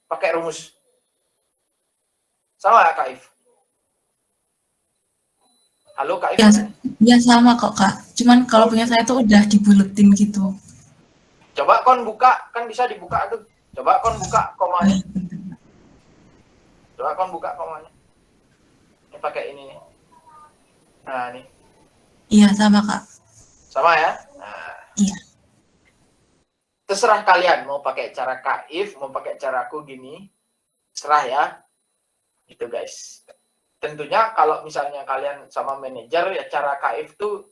pakai rumus? Sama nggak Kaif? Halo Kaif? Ya sama kok Kak. Cuman kalau punya saya tuh udah dibuletin gitu. Coba kon buka, kan bisa dibuka tuh. Coba kon buka komanya. Coba kon buka komanya. Ini pakai ini nih. Nah, nih. Iya, sama Kak. Sama ya? Nah. Iya. Terserah kalian mau pakai cara Kaif, mau pakai cara aku gini. Serah ya. Gitu guys. Tentunya kalau misalnya kalian sama manajer ya cara Kaif tuh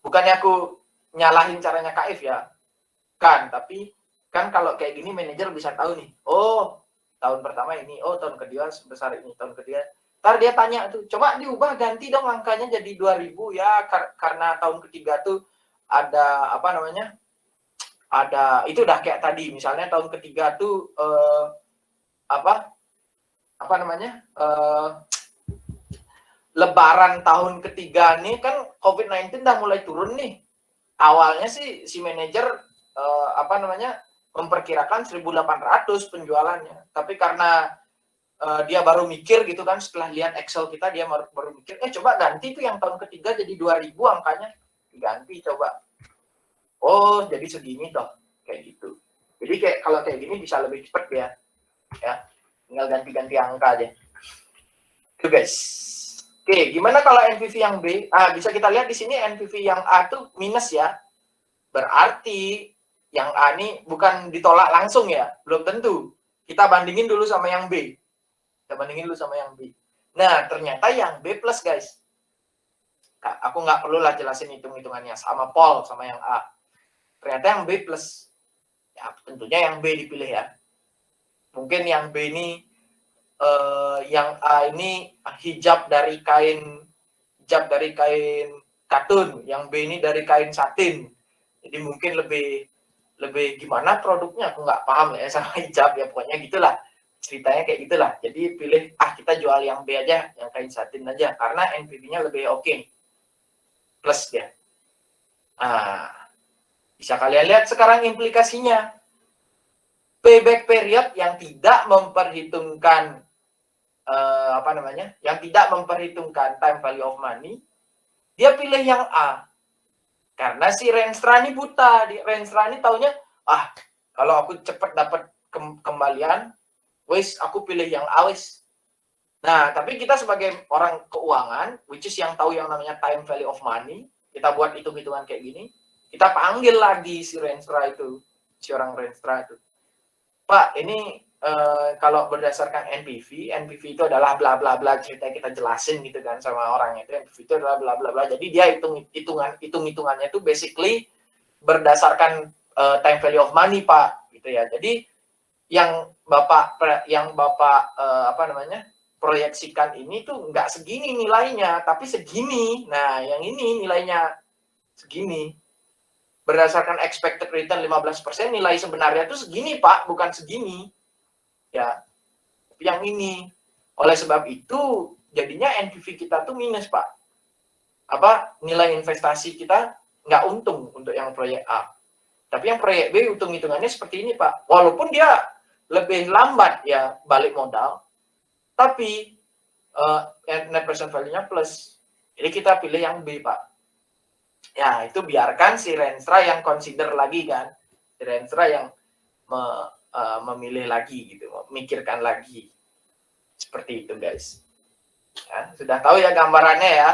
bukannya aku nyalahin caranya Kaif ya. Kan, tapi kan kalau kayak gini manajer bisa tahu nih. Oh, tahun pertama ini, oh tahun kedua sebesar ini, tahun kedua. Ntar dia tanya tuh, coba diubah ganti dong angkanya jadi 2.000 ya karena tahun ketiga tuh ada ada itu udah kayak tadi misalnya tahun ketiga tuh Lebaran tahun ketiga nih kan COVID-19 udah mulai turun nih. Awalnya sih si manajer memperkirakan 1.800 penjualannya. Tapi karena dia baru mikir gitu kan setelah lihat Excel kita dia baru mikir, coba ganti tuh yang tahun ketiga jadi 2.000 angkanya. Diganti coba. Oh, jadi segini toh. Kayak gitu. Jadi kayak kalau kayak gini bisa lebih cepat ya. Ya. Tinggal ganti-ganti angka aja. Itu guys. Oke, gimana kalau NPV yang B? Bisa kita lihat di sini NPV yang A tuh minus ya. Berarti yang A ini bukan ditolak langsung ya, belum tentu. Kita bandingin dulu sama yang B. Nah, ternyata yang B plus guys. Aku nggak perlu lah jelasin hitung-hitungannya sama Paul sama yang A. Ternyata yang B plus. Ya, tentunya yang B dipilih ya. Mungkin yang B ini yang A ini hijab dari kain katun, yang B ini dari kain satin. Jadi mungkin lebih gimana produknya aku nggak paham ya sama hijab ya, pokoknya gitulah ceritanya kayak gitulah. Jadi pilih kita jual yang B aja, yang kain satin aja karena NPV-nya lebih oke. Plus ya. Bisa kalian lihat sekarang implikasinya. Payback period yang tidak memperhitungkan yang tidak memperhitungkan time value of money, dia pilih yang A. Karena si Renstra ini buta. Renstra ini taunya, kalau aku cepat dapat kembalian, aku pilih yang A wis. Nah, tapi kita sebagai orang keuangan, which is yang tahu yang namanya time value of money, kita buat hitung-hitungan kayak gini, kita panggil lagi si Renstra itu, si orang Renstra itu. Pak, ini kalau berdasarkan NPV itu adalah bla bla bla, cerita kita jelasin gitu kan sama orangnya itu. NPV itu adalah bla bla bla. Jadi dia hitung-hitungannya itu basically berdasarkan time value of money, Pak. Gitu gitu ya. Jadi yang Bapak proyeksikan ini tuh nggak segini nilainya, tapi segini. Nah, yang ini nilainya segini. Berdasarkan expected return 15%, nilai sebenarnya tuh segini, Pak, bukan segini. Ya, yang ini. Oleh sebab itu, jadinya NPV kita tuh minus, Pak. Nilai investasi kita nggak untung untuk yang proyek A. Tapi yang proyek B, hitung-hitungannya seperti ini, Pak. Walaupun dia lebih lambat ya balik modal, tapi net present value-nya plus. Jadi kita pilih yang B, Pak. Ya, itu biarkan si Renstra yang consider lagi kan. Si Renstra yang memilih lagi gitu, memikirkan lagi. Seperti itu, guys. Ya, sudah tahu ya gambarannya ya,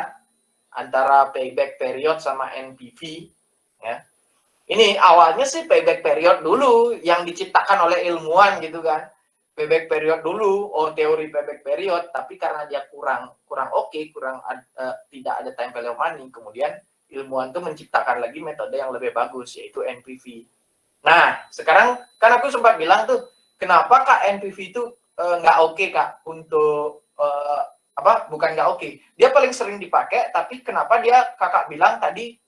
antara payback period sama NPV. Ya. Ini awalnya sih payback period dulu yang diciptakan oleh ilmuwan gitu kan. Payback period dulu, teori payback period, tapi karena dia kurang tidak ada time value of money, kemudian ilmuwan itu menciptakan lagi metode yang lebih bagus, yaitu NPV. Nah, sekarang kan aku sempat bilang tuh, kenapa Kak NPV itu nggak oke Kak untuk bukan nggak oke, dia paling sering dipakai, tapi kenapa dia Kakak bilang tadi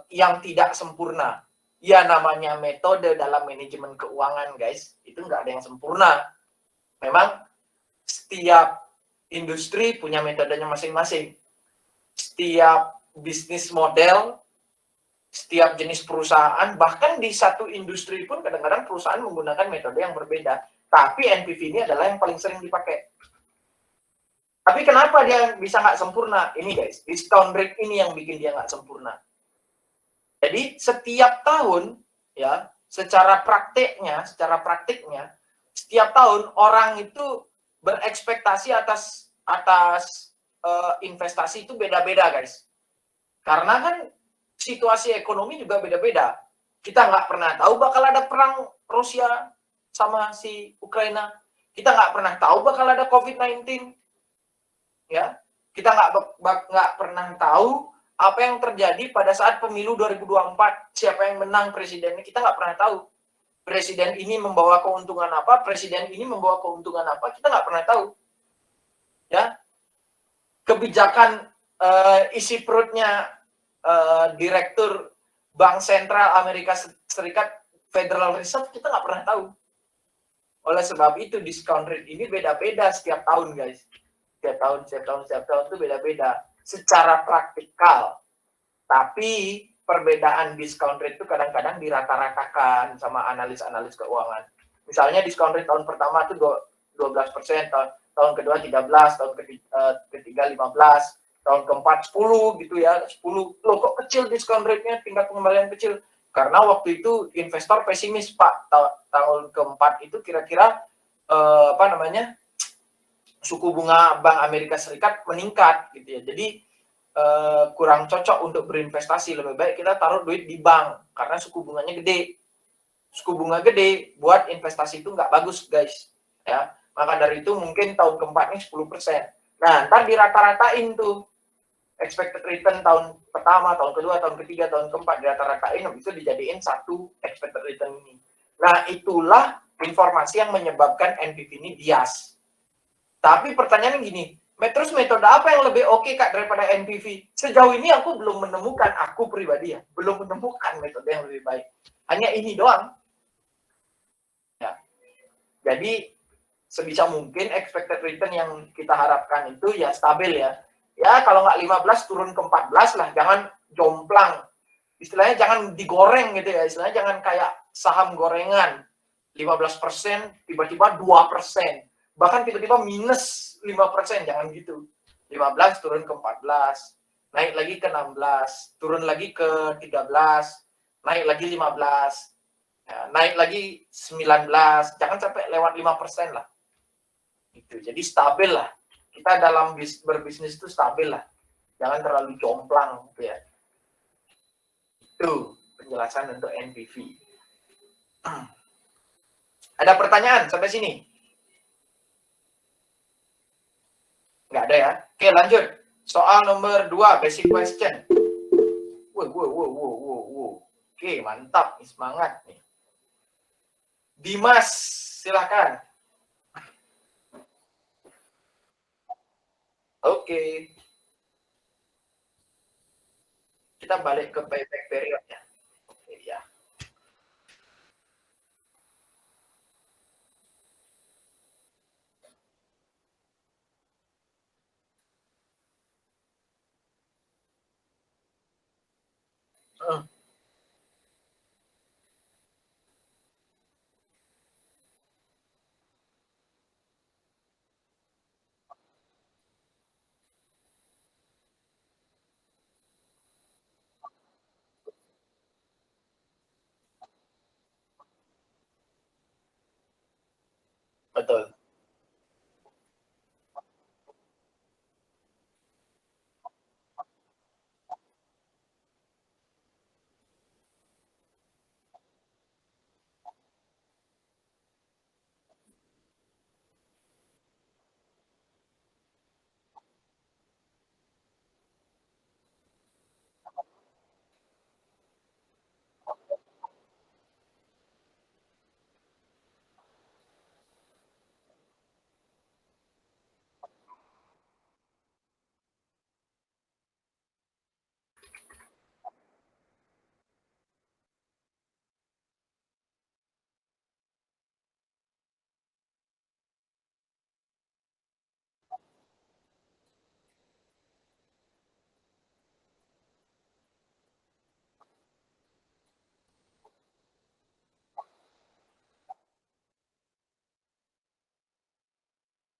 yang tidak sempurna? Ya, namanya metode dalam manajemen keuangan, guys, itu nggak ada yang sempurna. Memang setiap industri punya metodenya masing-masing. Setiap bisnis model, setiap jenis perusahaan, bahkan di satu industri pun kadang-kadang perusahaan menggunakan metode yang berbeda. Tapi NPV ini adalah yang paling sering dipakai. Tapi kenapa dia bisa nggak sempurna? Ini guys, discount rate ini yang bikin dia nggak sempurna. Jadi setiap tahun, ya, secara praktiknya, setiap tahun orang itu berekspektasi atas investasi itu beda-beda, guys. Karena kan situasi ekonomi juga beda-beda. Kita nggak pernah tahu bakal ada perang Rusia sama si Ukraina. Kita nggak pernah tahu bakal ada COVID-19. Ya, kita nggak pernah tahu apa yang terjadi pada saat pemilu 2024. Siapa yang menang presidennya, kita nggak pernah tahu. Presiden ini membawa keuntungan apa, presiden ini membawa keuntungan apa, kita nggak pernah tahu. Ya, kebijakan isi perutnya Direktur Bank Sentral Amerika Serikat Federal Reserve, kita nggak pernah tahu. Oleh sebab itu discount rate ini beda-beda setiap tahun, guys. Setiap tahun itu beda-beda secara praktikal. Tapi perbedaan discount rate itu kadang-kadang dirata-ratakan sama analis-analis keuangan. Misalnya discount rate tahun pertama itu 12%, tahun kedua 13%, tahun ketiga 15%, tahun keempat 10 gitu ya, 10. Loh kok kecil discount rate-nya, tingkat pengembalian kecil? Karena waktu itu investor pesimis, Pak. Tahun keempat itu kira-kira suku bunga Bank Amerika Serikat meningkat gitu ya. Jadi kurang cocok untuk berinvestasi. Lebih baik kita taruh duit di bank karena suku bunganya gede. Suku bunga gede buat investasi itu nggak bagus, guys. Ya, maka dari itu mungkin tahun keempat ini 10%. Nah, ntar dirata-ratain tuh expected return tahun pertama, tahun kedua, tahun ketiga, tahun keempat, dirata-ratain, habis itu dijadiin satu expected return ini. Nah, itulah informasi yang menyebabkan NPV ini bias. Tapi pertanyaannya gini, terus metode apa yang lebih oke Kak daripada NPV? Sejauh ini aku belum menemukan, aku pribadi ya, belum menemukan metode yang lebih baik. Hanya ini doang. Ya. Jadi sebisa mungkin expected return yang kita harapkan itu ya stabil ya. Ya kalau nggak 15 turun ke 14 lah, jangan jomplang. Istilahnya jangan digoreng gitu ya, istilahnya jangan kayak saham gorengan. 15% tiba-tiba 2%. Bahkan tiba-tiba minus 5%, jangan gitu. 15 turun ke 14, naik lagi ke 16, turun lagi ke 13, naik lagi 15, ya, naik lagi 19, jangan sampai lewat 5% lah. Gitu. Jadi stabil lah. Kita dalam berbisnis itu stabil lah. Jangan terlalu jomplang gitu ya. Itu penjelasan untuk NPV. Ada pertanyaan sampai sini? Nggak ada ya? Oke, lanjut. Soal nomor 2, basic question. Wow. Oke, mantap. Semangat nih. Dimas, silakan. Oke. Kita balik ke payback period ya. Oke, ya. Betul.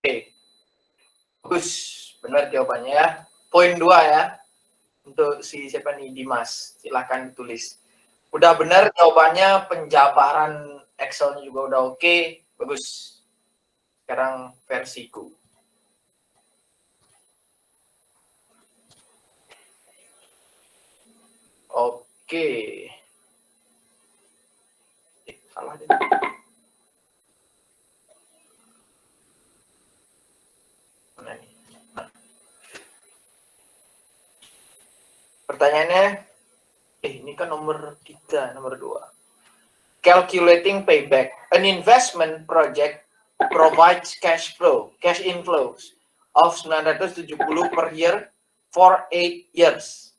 Oke. Bagus, benar jawabannya ya. Poin 2 ya. Untuk si siapa nih, Dimas. Silahkan ditulis. Udah benar jawabannya, penjabaran Excel-nya juga udah oke. Bagus. Sekarang versiku. Oke. Salah deh. Mana nih? Nah. Pertanyaannya, ini kan nomor 3, nomor 2. Calculating payback. An investment project provides cash inflows of 970 per year for 8 years.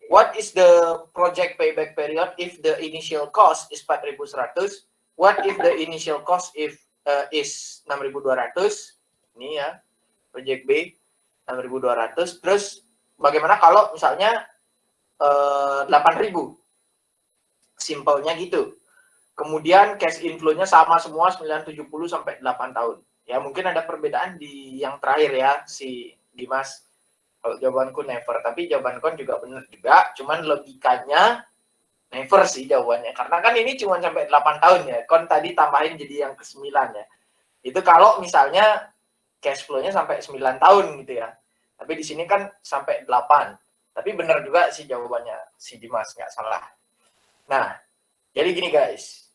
What is the project payback period if the initial cost is 4.100? What if the initial cost is 6.200? Ini ya, project B 6.200. Terus bagaimana kalau misalnya 8.000? Simpelnya gitu. Kemudian cash inflow-nya sama semua 970 sampai 8 tahun. Ya mungkin ada perbedaan di yang terakhir ya, si Dimas. Kalau jawabanku never, tapi jawaban kon juga benar juga, cuman logikanya never sih jawabannya. Karena kan ini cuma sampai 8 tahun ya. Kon tadi tambahin jadi yang ke-9 ya. Itu kalau misalnya cash flow-nya sampai 9 tahun gitu ya. Tapi di sini kan sampai 8. Tapi benar juga sih jawabannya si Dimas, nggak salah. Nah, jadi gini guys.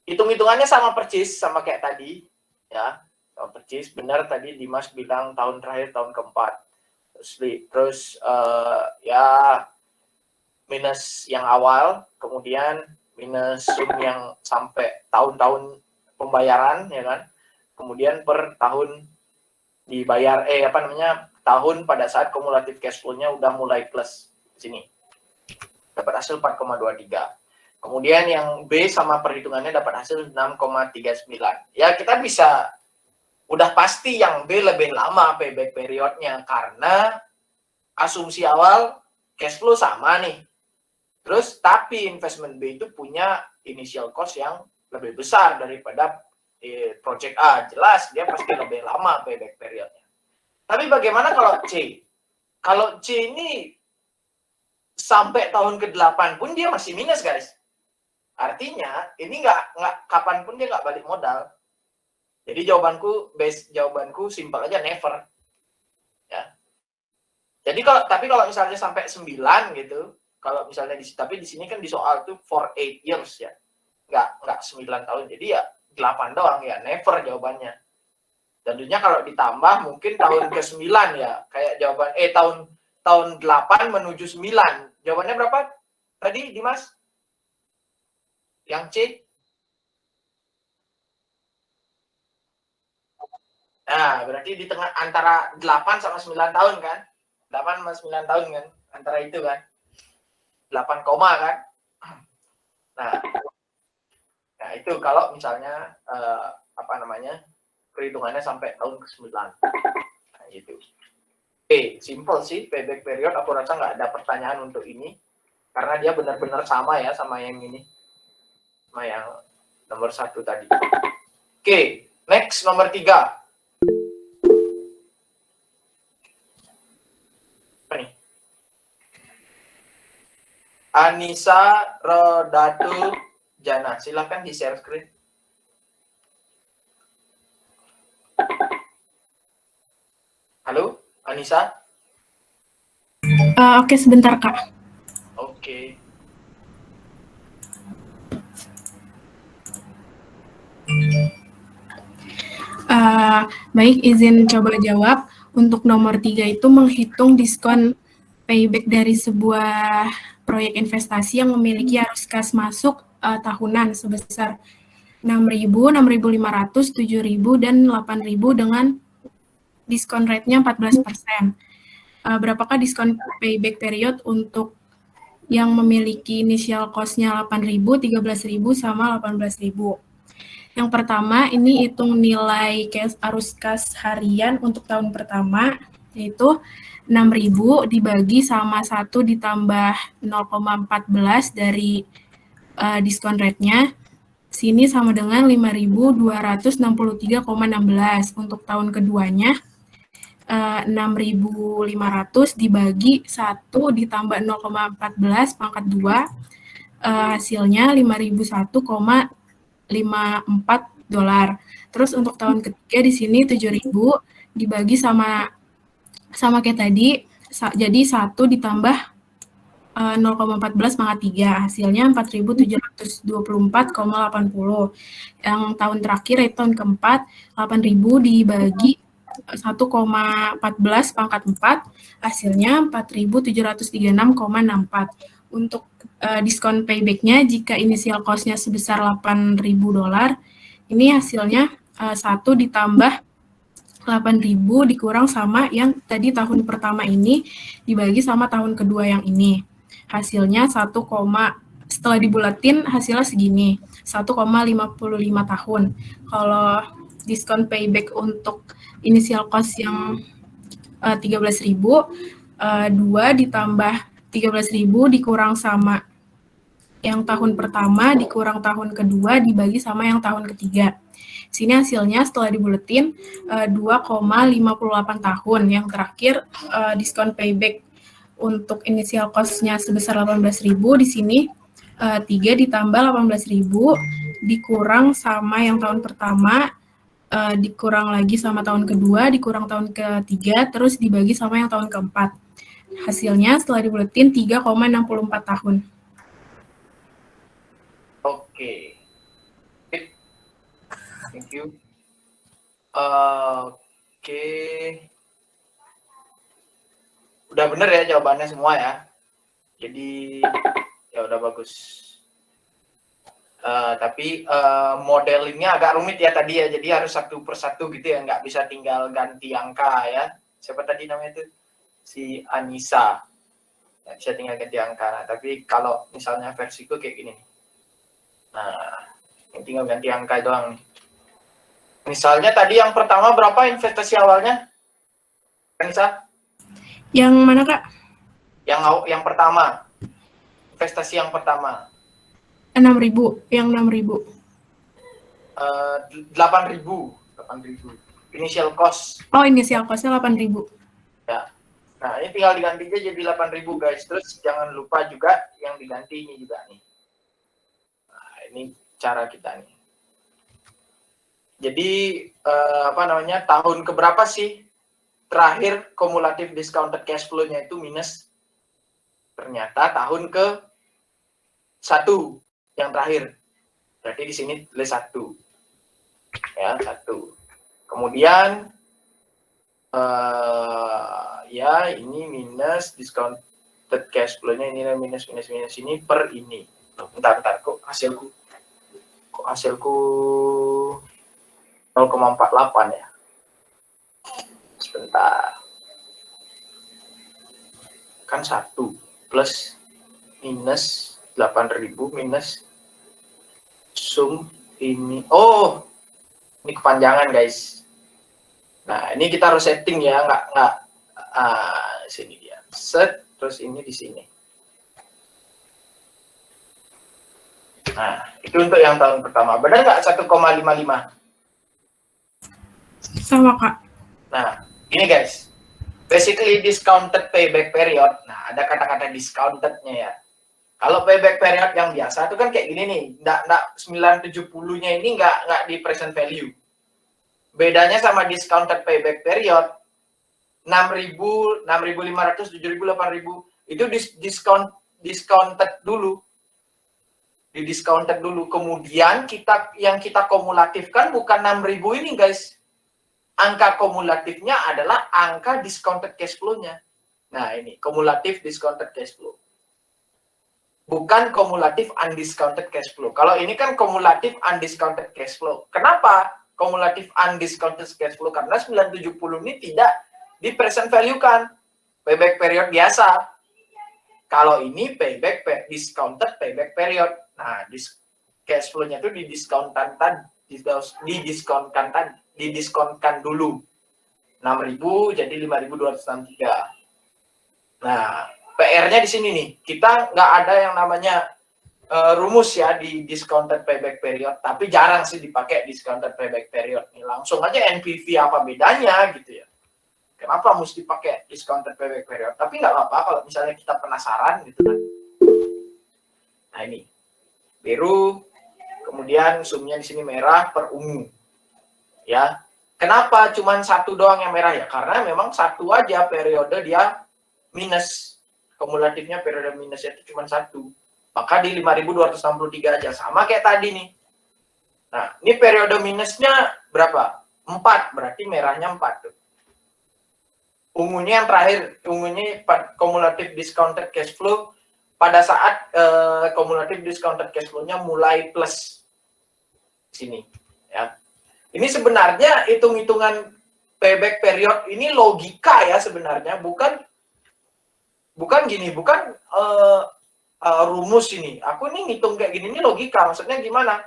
Hitung-hitungannya sama persis sama kayak tadi ya. Sama persis, benar tadi Dimas bilang tahun terakhir, tahun keempat. Terus ya minus yang awal, kemudian minus sum yang sampai tahun-tahun pembayaran ya kan, kemudian per tahun dibayar tahun pada saat kumulatif cash flow-nya udah mulai plus sini, dapat hasil 4,23. Kemudian yang B sama perhitungannya dapat hasil 6,39. Ya kita bisa udah pasti yang B lebih lama payback periodnya karena asumsi awal cash flow sama nih. Terus tapi investment B itu punya initial cost yang lebih besar daripada project A. Jelas dia pasti lebih lama payback periodnya. Tapi bagaimana kalau C? Kalau C ini sampai tahun ke-8 pun dia masih minus guys. Artinya ini nggak kapanpun dia nggak balik modal. Jadi jawabanku simpel aja, never. Ya. Jadi kalau misalnya sampai 9 gitu, kalau misalnya tapi di sini kan di soal tuh for 8 years ya. Enggak 9 tahun. Jadi ya 8 doang ya, never jawabannya. Tentunya kalau ditambah mungkin tahun ke-9 ya, kayak jawaban tahun 8 menuju 9. Jawabannya berapa? Tadi Dimas? Yang C? Nah, berarti di tengah antara 8 sama 9 tahun kan? 8 sama 9 tahun kan? Antara itu kan? 8 koma kan? Nah itu kalau misalnya perhitungannya sampai tahun ke-9. Nah, gitu. Oke, simple sih payback period. Aku rasa nggak ada pertanyaan untuk ini. Karena dia benar-benar sama ya sama yang ini. Sama yang nomor 1 tadi. Oke, next nomor 3. Apa nih? Anissa Rodatu Jana. Silakan di share screen. Halo, Anissa? Oke, sebentar, Kak. Oke. Baik, izin coba jawab. Untuk nomor 3 itu menghitung diskon payback dari sebuah proyek investasi yang memiliki arus kas masuk tahunan sebesar 6.000, 6.500, 7.000, dan 8.000 dengan diskon rate-nya 14%. Berapakah diskon payback period untuk yang memiliki initial cost-nya 8.000, 13.000, sama 18.000? Yang pertama, ini hitung nilai arus kas harian untuk tahun pertama, yaitu 6.000 dibagi sama 1 ditambah 0,14 dari diskon rate-nya. Sini sama dengan 5.263,16. Untuk tahun keduanya, 6.500 dibagi 1 ditambah 0,14 pangkat 2, hasilnya 5.001,54 $. Terus untuk tahun ketiga di sini 7.000 dibagi sama kayak tadi, jadi 1 ditambah 0,14 pangkat 3, hasilnya 4.724,80. Yang tahun terakhir itu tahun keempat, 8.000 dibagi 1,14 pangkat 4, hasilnya 4.736,64. Untuk diskon payback-nya jika initial cost-nya sebesar $8.000, ini hasilnya 1 ditambah 8.000 dikurang sama yang tadi tahun pertama ini dibagi sama tahun kedua yang ini. Hasilnya setelah dibulatin hasilnya segini, 1,55 tahun. Kalau diskon payback untuk initial cost yang 13.000, 2 ditambah 13.000 dikurang sama yang tahun pertama dikurang tahun kedua dibagi sama yang tahun ketiga. Sini hasilnya setelah dibuletin 2,58 tahun. Yang terakhir diskon payback untuk initial cost-nya sebesar 18.000, di sini 3 ditambah 18.000 dikurang sama yang tahun pertama, dikurang lagi sama tahun kedua, dikurang tahun ketiga, terus dibagi sama yang tahun keempat. Hasilnya setelah dibuletin 3,64 tahun. Oke. Thank you. Oke. Udah bener ya jawabannya semua ya. Jadi ya udah bagus. Tapi modelingnya agak rumit ya tadi ya. Jadi harus satu persatu gitu ya. Nggak bisa tinggal ganti angka ya. Siapa tadi namanya itu? Si Anissa. Nggak bisa tinggal ganti angka. Nah, tapi kalau misalnya versiku kayak gini. Nah, tinggal ganti angka doang nih. Misalnya tadi yang pertama berapa investasi awalnya? Anissa? Yang mana, Kak? Yang pertama. Investasi yang pertama. 6.000, yang 6.000. 8.000. Initial cost. Oh, initial cost-nya 8.000. Ya. Nah, ini tinggal diganti aja jadi 8.000 guys. Terus jangan lupa juga yang diganti ini juga nih. Nah, ini cara kita nih. Jadi tahun keberapa sih terakhir kumulatif discounted cash flow-nya itu minus? Ternyata tahun ke 1 yang terakhir. Berarti di sini tulis 1. Ya, 1. Kemudian ya ini minus discounted cash flow-nya ini minus ini per ini. Bentar kok hasilku Kok hasilku 0,48 ya. Sebentar. Kan 1 plus minus 8.000 minus sum ini. Oh, ini kepanjangan guys. Nah, ini kita harus setting ya, nggak sini dia. Set, terus ini di sini. Nah, itu untuk yang tahun pertama. Benar nggak 1,55? Sama, Kak. Nah, ini guys. Basically discounted payback period. Nah, ada kata-kata discounted-nya ya. Kalau payback period yang biasa itu kan kayak gini nih. Nggak 970-nya ini nggak di present value. Bedanya sama discounted payback period, 6.000, 6.500, 7.000, 8.000 itu discounted dulu. Didiscounted dulu. Kemudian yang kita kumulatifkan bukan 6.000 ini guys. Angka kumulatifnya adalah angka discounted cash flow-nya. Nah, ini kumulatif discounted cash flow. Bukan kumulatif undiscounted cash flow. Kalau ini kan kumulatif undiscounted cash flow. Kenapa kumulatif undiscounted cash flow? Karena 970 ini tidak di present value kan. Payback period biasa. Kalau ini discounted payback period. Nah, cash flow-nya itu didiskontkan dulu. 6.000 jadi 5.263. Nah, PR-nya di sini nih. Kita nggak ada yang namanya rumus ya di discounted payback period, tapi jarang sih dipakai discounted payback period. Nih, langsung aja NPV apa bedanya gitu ya. Kenapa mesti pakai discounted payback period? Tapi nggak apa-apa kalau misalnya kita penasaran gitu kan. Nah, ini biru, kemudian sumnya di sini merah per ungu. Ya. Kenapa cuma satu doang yang merah ya? Karena memang satu aja periode dia minus. Kumulatifnya periode minusnya itu cuma satu. Maka di 5.263 aja. Sama kayak tadi nih. Nah, ini periode minusnya berapa? 4. Berarti merahnya 4 tuh. Ungunya yang terakhir. Ungunya kumulatif discounted cash flow. Pada saat kumulatif discounted cash flow-nya mulai plus. Sini. Ya. Ini sebenarnya hitung-hitungan payback period ini logika ya sebenarnya. Bukan gini, bukan rumus ini. Aku ini ngitung kayak gini, ini logika. Maksudnya gimana?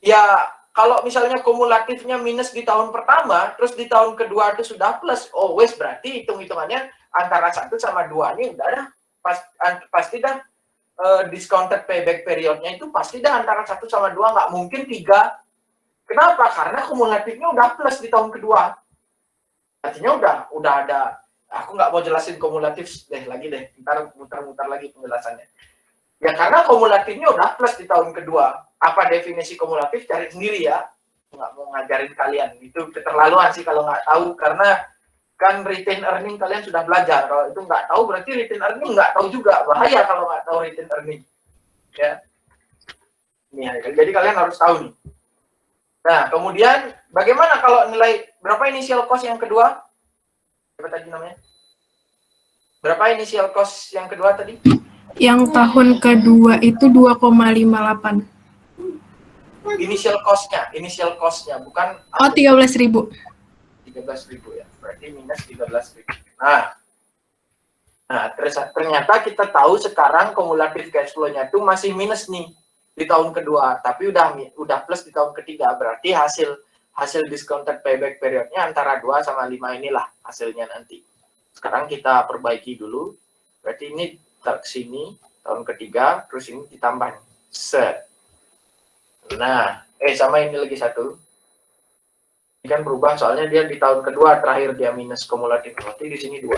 Ya, kalau misalnya kumulatifnya minus di tahun pertama, terus di tahun kedua itu sudah plus, oh wes berarti hitung-hitungannya antara 1 sama 2 ini udah dah. Pasti dah discounted payback periodnya itu pasti dah antara 1 sama 2, nggak mungkin 3. Kenapa? Karena kumulatifnya udah plus di tahun kedua. Artinya udah ada. Aku nggak mau jelasin kumulatif lagi deh, ntar muter-muter lagi penjelasannya. Ya karena kumulatifnya udah plus di tahun kedua. Apa definisi kumulatif? Cari sendiri ya. Nggak mau ngajarin kalian. Itu keterlaluan sih kalau nggak tahu. Karena kan retain earning kalian sudah belajar. Kalau itu nggak tahu berarti retain earning nggak tahu juga. Bahaya kalau nggak tahu retain earning. Ya. Ini, jadi kalian harus tahu nih. Nah, kemudian bagaimana kalau nilai berapa initial cost yang kedua? Apa tadi namanya? Berapa initial cost yang kedua tadi? Yang tahun kedua itu 2,58. Initial cost-nya bukan. Oh, 13.000. 13.000 ya. Berarti minus 13.000. Nah, ternyata kita tahu sekarang kumulatif cash flow-nya itu masih minus nih di tahun kedua, tapi udah plus di tahun ketiga. Berarti hasil discounted payback periodnya antara 2 sama 5 inilah hasilnya nanti. Sekarang kita perbaiki dulu. Berarti ini ke sini tahun ketiga, terus ini ditambah set. Nah, sama ini lagi satu. Ini kan berubah soalnya dia di tahun kedua terakhir dia minus kumulatif. Berarti di sini 2.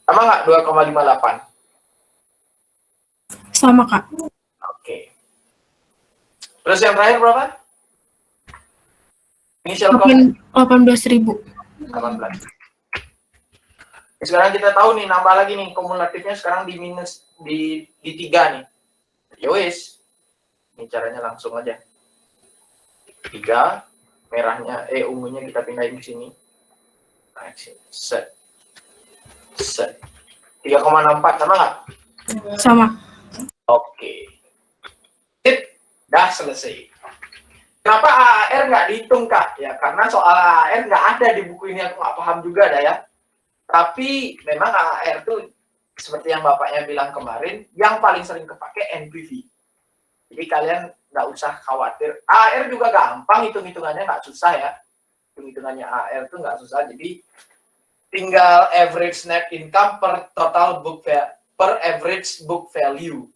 Sama nggak 2,58? Sama, Kak. Oke. Terus yang terakhir berapa? Initial cost 18.000. 18. Sekarang kita tahu nih, nambah lagi nih kumulatifnya sekarang di minus di 3 nih. Yowes. Ini caranya langsung aja. 3 merahnya ungunya kita pindahin ke sini. Nah, sini. Set. 3,64 sama nggak? Sama. Oke. Dah selesai. Kenapa AAR nggak dihitung, Kak? Ya, karena soal AAR nggak ada di buku ini, aku nggak paham juga dah ya. Tapi memang AAR tuh seperti yang Bapaknya bilang kemarin, yang paling sering kepake NPV. Jadi kalian nggak usah khawatir. AAR juga gampang, hitung-hitungannya nggak susah ya. Hitung-hitungannya AAR tuh nggak susah. Jadi tinggal average net income per total book per average book value.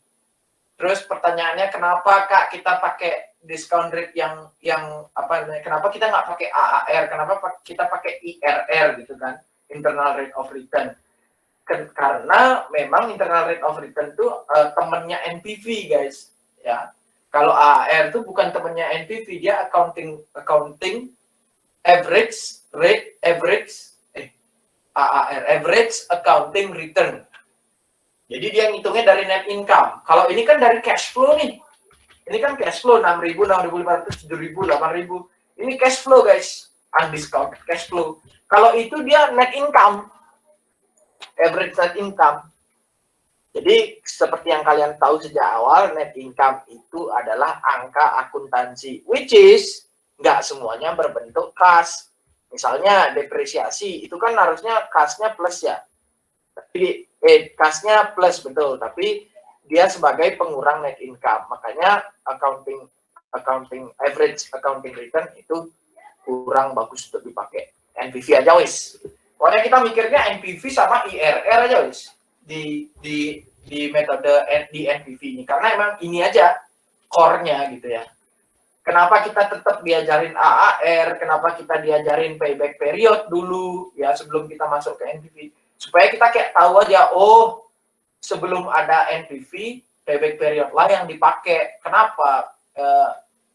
Terus pertanyaannya, kenapa Kak kita pakai discount rate yang apa namanya? Kenapa kita nggak pakai AAR? Kenapa kita pakai IRR gitu kan? Internal rate of return. Karena memang internal rate of return itu temennya NPV, guys. Ya. Kalau AAR itu bukan temennya NPV, dia accounting AAR average accounting return. Jadi dia ngitungnya dari net income. Kalau ini kan dari cash flow nih. Ini kan cash flow 6.000, 6.500, 7.000, 8.000. Ini cash flow, guys. Undiscounted cash flow. Kalau itu dia net income. Average net income. Jadi seperti yang kalian tahu sejak awal, net income itu adalah angka akuntansi. Which is nggak semuanya berbentuk kas. Misalnya depresiasi, itu kan harusnya kasnya plus ya. Tapi kasnya plus betul, tapi dia sebagai pengurang net income. Makanya accounting average accounting return itu kurang bagus untuk dipakai. NPV aja wis. Pokoknya kita mikirnya NPV sama IRR aja wis di metode di NPV ini, karena emang ini aja core-nya gitu ya. Kenapa kita tetap diajarin AAR, kenapa kita diajarin payback period dulu ya sebelum kita masuk ke NPV, supaya kita kayak tahu aja, oh sebelum ada NPV, payback period lah yang dipakai. Kenapa?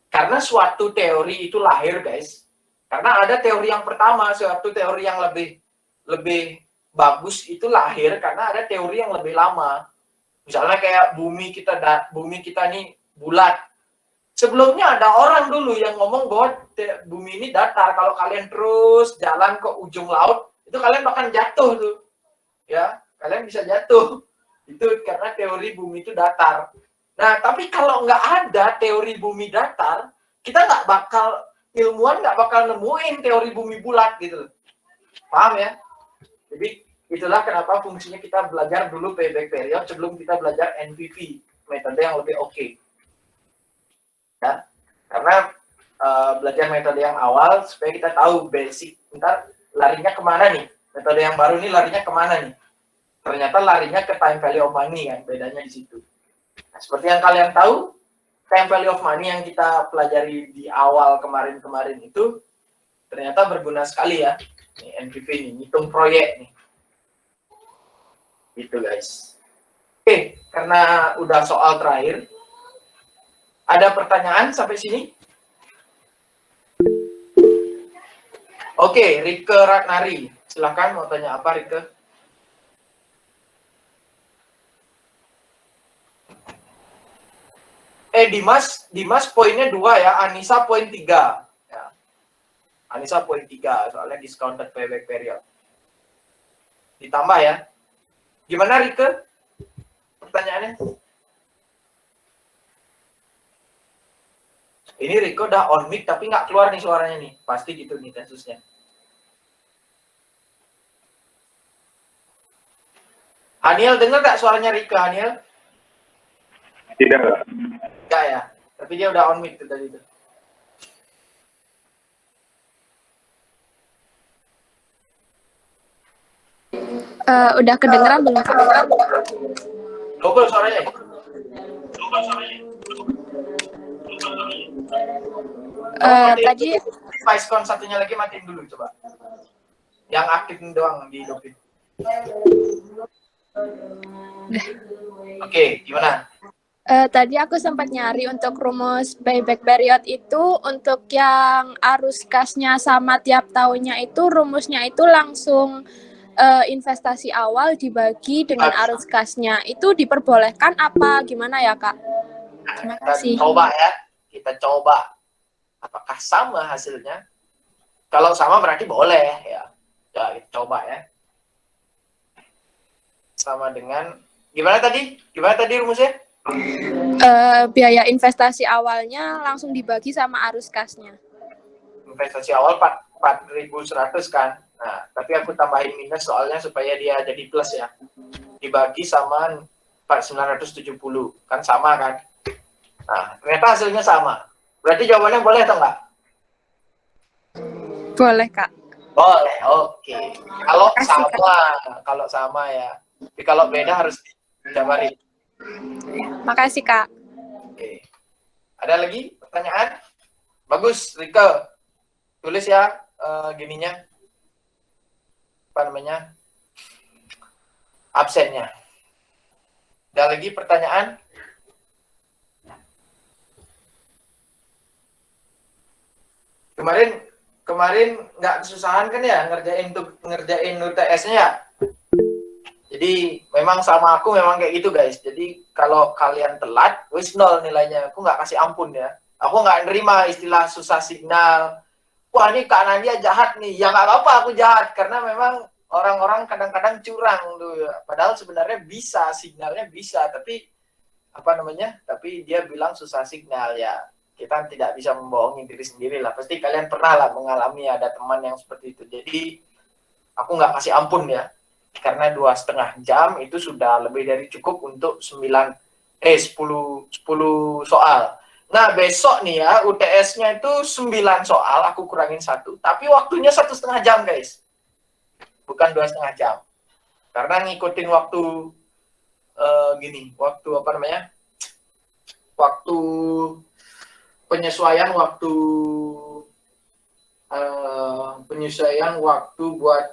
Karena suatu teori itu lahir, guys. Karena ada teori yang pertama, suatu teori yang lebih bagus itu lahir karena ada teori yang lebih lama. Misalnya kayak bumi kita nih bulat. Sebelumnya ada orang dulu yang ngomong bahwa bumi ini datar. Kalau kalian terus jalan ke ujung laut, itu kalian bakal jatuh tuh. Ya, kalian bisa jatuh. Itu karena teori bumi itu datar. Nah, tapi kalau nggak ada teori bumi datar, kita ilmuwan nggak bakal nemuin teori bumi bulat gitu. Paham ya? Jadi itulah kenapa fungsinya kita belajar dulu payback period sebelum kita belajar NPV, metode yang lebih oke. Ya, karena belajar metode yang awal supaya kita tahu basic. Ntar larinya kemana nih? Metode yang baru ini larinya kemana nih? Ternyata larinya ke time value of money kan, bedanya di situ. Nah, seperti yang kalian tahu, time value of money yang kita pelajari di awal kemarin itu ternyata berguna sekali ya. Ini NPV nih, ngitung proyek nih. Gitu guys. Oke, karena udah soal terakhir, ada pertanyaan sampai sini? Oke, Rike Ratnari. Silakan mau tanya apa, Rike? Dimas poinnya 2 ya, Anissa poin 3. Ya. Anissa poin 3, soalnya discounted payback period. Ditambah ya. Gimana, Rike? Pertanyaannya? Ini Riko udah on mic tapi nggak keluar nih suaranya nih. Pasti gitu nih kasusnya. Haniel, dengar nggak suaranya Rika, Haniel? Tidak. Enggak ya. Tapi dia udah on mic tuh tadi tuh. Udah kedengeran belum, Kak? Double suaranya. Tadi Vicecon satunya lagi matiin dulu coba. Yang aktif doang dihidupin. Oke, gimana? tadi aku sempat nyari untuk rumus payback period itu untuk yang arus kasnya sama tiap tahunnya itu rumusnya itu langsung investasi awal dibagi dengan arus kasnya. Itu diperbolehkan apa gimana ya, Kak? Terima kasih. Kita coba. Apakah sama hasilnya? Kalau sama berarti boleh ya. Ya, kita coba ya. Sama dengan gimana tadi? Gimana tadi rumusnya? Biaya investasi awalnya langsung dibagi sama arus kasnya. Investasi awal 4.100 kan. Nah, tapi aku tambahin minus soalnya supaya dia jadi plus ya. Dibagi sama 4.970 kan sama kan. Nah, ternyata hasilnya sama. Berarti jawabannya boleh atau enggak? Boleh, Kak. Boleh, oke. Kalau sama ya. Tapi kalau beda harus dijabarin. Makasih, Kak. Oke. Ada lagi pertanyaan? Bagus, Rika. Tulis ya gininya. Apa namanya? Absennya. Ada lagi pertanyaan? Kemarin nggak kesusahan kan ya ngerjain UTS-nya ya? Jadi memang sama aku memang kayak gitu guys. Jadi kalau kalian telat, wis 0 nilainya. Aku nggak kasih ampun ya. Aku nggak nerima istilah susah signal. Wah ini Kak Nadia jahat nih. Ya nggak apa-apa aku jahat. Karena memang orang-orang kadang-kadang curang tuh. Padahal sebenarnya bisa, signalnya bisa. Tapi apa namanya? Tapi dia bilang susah signal ya. Kita tidak bisa membohongi diri sendiri lah. Pasti kalian pernah lah mengalami ada teman yang seperti itu. Jadi aku nggak kasih ampun ya. Karena 2,5 jam itu sudah lebih dari cukup untuk 10 soal. Nah besok nih ya UTS-nya itu 9 soal, aku kurangin 1. Tapi waktunya 1,5 jam guys. Bukan 2,5 jam. Karena ngikutin waktu waktu apa namanya? Waktu penyesuaian waktu buat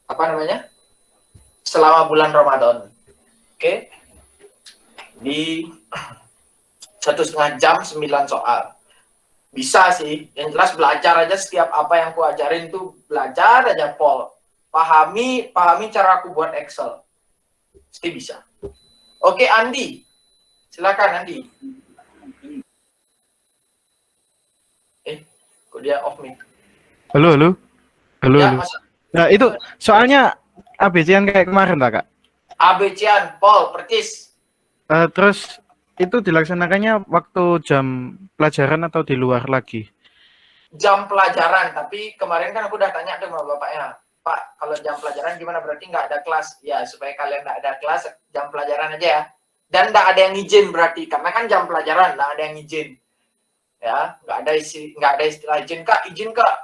apa namanya selama bulan Ramadan. Oke. Di 1,5 jam 9 soal. Bisa sih, yang jelas belajar aja setiap apa yang aku ajarin tuh belajar aja Paul. Pahami cara aku buat Excel. Pasti bisa. Oke, Andi. Silakan Andi. Kok dia off mic? Halo. Ya, Halo. Nah, itu soalnya ABC-an kayak kemarin, Kak. ABC-an, Paul, percis. Terus itu dilaksanakannya waktu jam pelajaran atau di luar lagi? Jam pelajaran, tapi kemarin kan aku udah tanya tuh sama bapaknya. Pak, kalau jam pelajaran gimana? Berarti nggak ada kelas. Ya, supaya kalian nggak ada kelas, jam pelajaran aja ya. Dan nggak ada yang izin berarti. Karena kan jam pelajaran, nggak ada yang izin. Ya, nggak ada istilah izin kak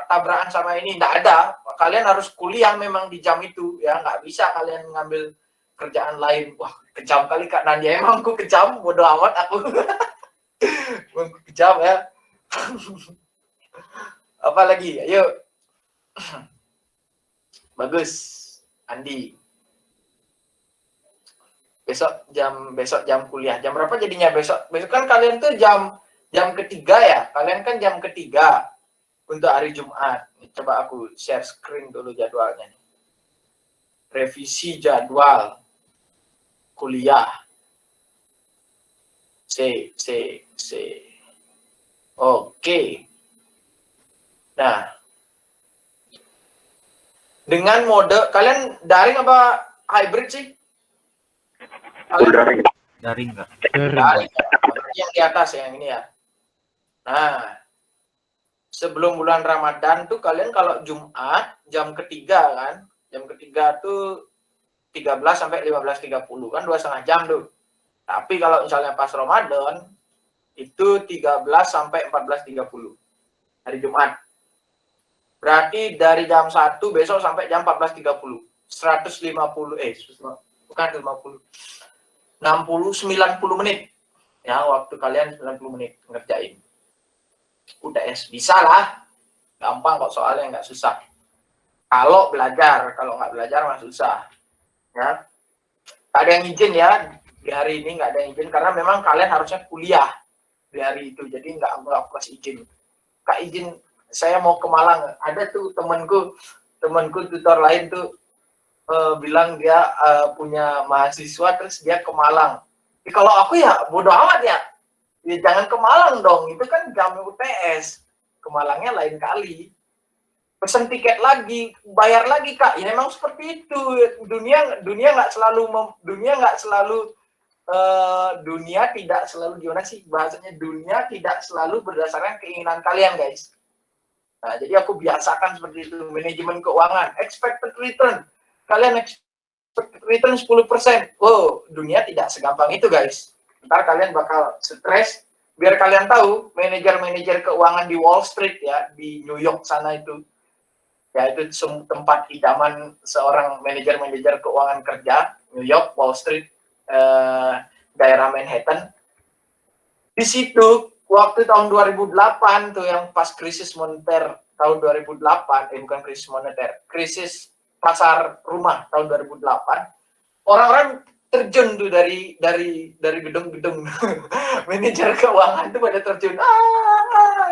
tabrakan sama ini, nggak ada. Kalian harus kuliah memang di jam itu ya, nggak bisa kalian ngambil kerjaan lain. Wah kejam kali Kak Nadia, emang aku kejam, bodo amat aku. Aku kejam ya. Apa lagi, ayo. Bagus Andi, besok jam kuliah jam berapa jadinya? Besok kan kalian tuh jam ketiga ya, kalian kan jam ketiga untuk hari Jumat. Coba aku share screen dulu jadwalnya nih. Revisi jadwal kuliah. Oke. Nah, dengan mode kalian daring apa hybrid sih? Daring. Daring, Kak. Daring. Yang di atas ya, yang ini ya. Nah, sebelum bulan Ramadan tuh kalian kalau Jumat jam ketiga kan, jam ketiga tuh 13 sampai 15.30 kan 2,5 jam tuh. Tapi kalau misalnya pas Ramadan itu 13 sampai 14.30 hari Jumat. Berarti dari jam 1 besok sampai jam 14.30. 90 menit. Ya, waktu kalian 90 menit ngerjain. UTS bisa lah, gampang kok soalnya, nggak susah. Kalau belajar, kalau nggak belajar mah susah. Ya, nggak ada yang izin ya di hari ini, nggak ada yang izin karena memang kalian harusnya kuliah di hari itu, jadi nggak kasih izin. Kak izin, saya mau ke Malang. Ada tuh temanku tutor lain tuh bilang dia punya mahasiswa terus dia ke Malang. Kalau aku ya bodo amat ya. Ya jangan ke Malang dong, itu kan jam UTS. Ke Malangnya lain kali. Pesen tiket lagi, bayar lagi Kak. Ya memang seperti itu. Dunia nggak selalu dunia tidak selalu gimana sih bahasanya, dunia tidak selalu berdasarkan keinginan kalian guys. Nah, jadi aku biasakan seperti itu. Manajemen keuangan, expected return, kalian expected return 10%. Wow, dunia tidak segampang itu guys. Ntar kalian bakal stres. Biar kalian tahu, manajer-manajer keuangan di Wall Street ya, di New York sana itu, ya itu tempat idaman seorang manajer-manajer keuangan kerja, New York, Wall Street, daerah Manhattan. Di situ waktu tahun 2008 tuh yang pas krisis moneter tahun 2008, bukan krisis moneter, krisis pasar rumah tahun 2008, orang-orang terjun tuh dari gedung-gedung manajer keuangan tuh pada terjun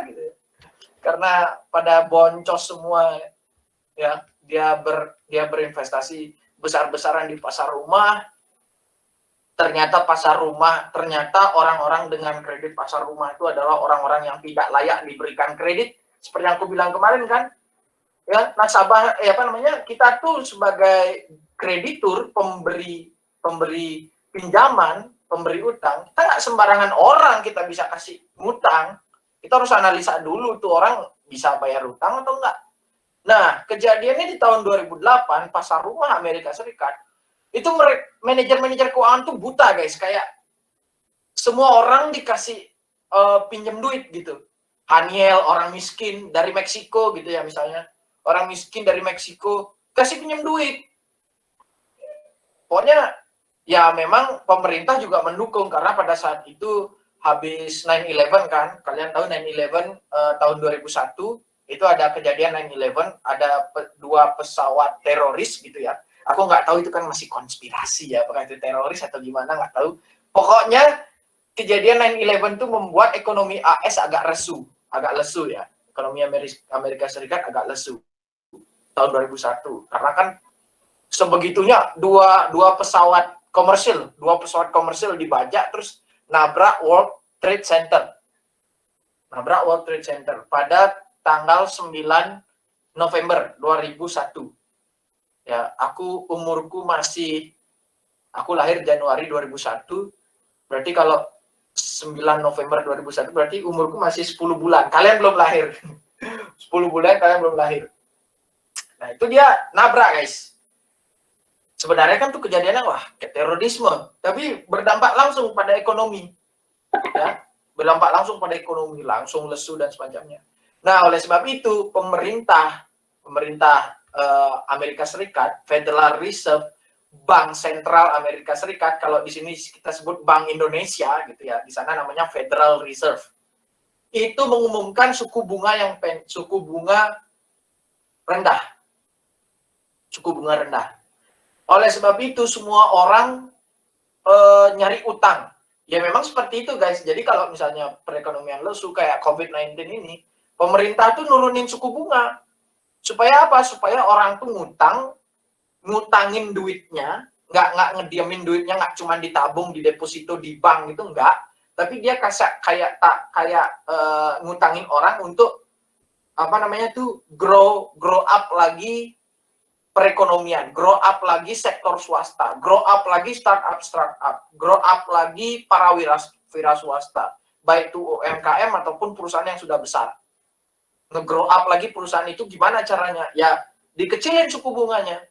gitu. Karena pada boncos semua ya, dia berinvestasi besar-besaran di pasar rumah. Ternyata orang-orang dengan kredit pasar rumah itu adalah orang-orang yang tidak layak diberikan kredit. Seperti yang aku bilang kemarin kan, ya nasabah, kita tuh sebagai kreditur, pemberi pinjaman, pemberi utang, kita nggak sembarangan orang kita bisa kasih utang. Kita harus analisa dulu tuh orang bisa bayar utang atau enggak. Nah, kejadiannya di tahun 2008 pasar rumah Amerika Serikat itu manajer-manajer keuangan tuh buta guys, kayak semua orang dikasih pinjam duit gitu. Haniel, orang miskin dari Meksiko gitu ya misalnya, orang miskin dari Meksiko kasih pinjam duit. Pokoknya ya memang pemerintah juga mendukung, karena pada saat itu habis 9/11 kan, kalian tahu 9/11 tahun 2001 itu ada kejadian 9/11, ada dua pesawat teroris gitu ya. Aku nggak tahu itu kan masih konspirasi ya, apakah itu teroris atau gimana, nggak tahu. Pokoknya kejadian 9/11 itu membuat ekonomi AS agak lesu ya. Ekonomi Amerika Serikat agak lesu tahun 2001. Karena kan sebegitunya dua pesawat komersil dibajak terus nabrak World Trade Center. Pada tanggal 9 November 2001. Ya, aku lahir Januari 2001, berarti kalau 9 November 2001 berarti umurku masih 10 bulan. Kalian belum lahir. 10 bulan kalian belum lahir. Nah, itu dia nabrak, guys. Sebenarnya kan tuh kejadiannya kayak terorisme, tapi berdampak langsung pada ekonomi. Ya, berdampak langsung pada ekonomi, langsung lesu dan semacamnya. Nah, oleh sebab itu pemerintah Amerika Serikat, Federal Reserve, Bank Sentral Amerika Serikat, kalau di sini kita sebut Bank Indonesia gitu ya, di sana namanya Federal Reserve. Itu mengumumkan suku bunga rendah. Oleh sebab itu semua orang nyari utang. Ya memang seperti itu guys. Jadi kalau misalnya perekonomian lesu kayak COVID-19 ini, pemerintah tuh nurunin suku bunga. Supaya apa? Supaya orang tuh ngutangin duitnya, nggak ngediamin duitnya, nggak cuma ditabung di deposito di bank gitu, nggak. Tapi dia kayak ngutangin orang untuk grow up lagi perekonomian, grow up lagi sektor swasta, grow up lagi startup, grow up lagi para wira swasta, baik itu UMKM ataupun perusahaan yang sudah besar. Nge-grow up lagi perusahaan itu gimana caranya? Ya, dikecilin suku bunganya.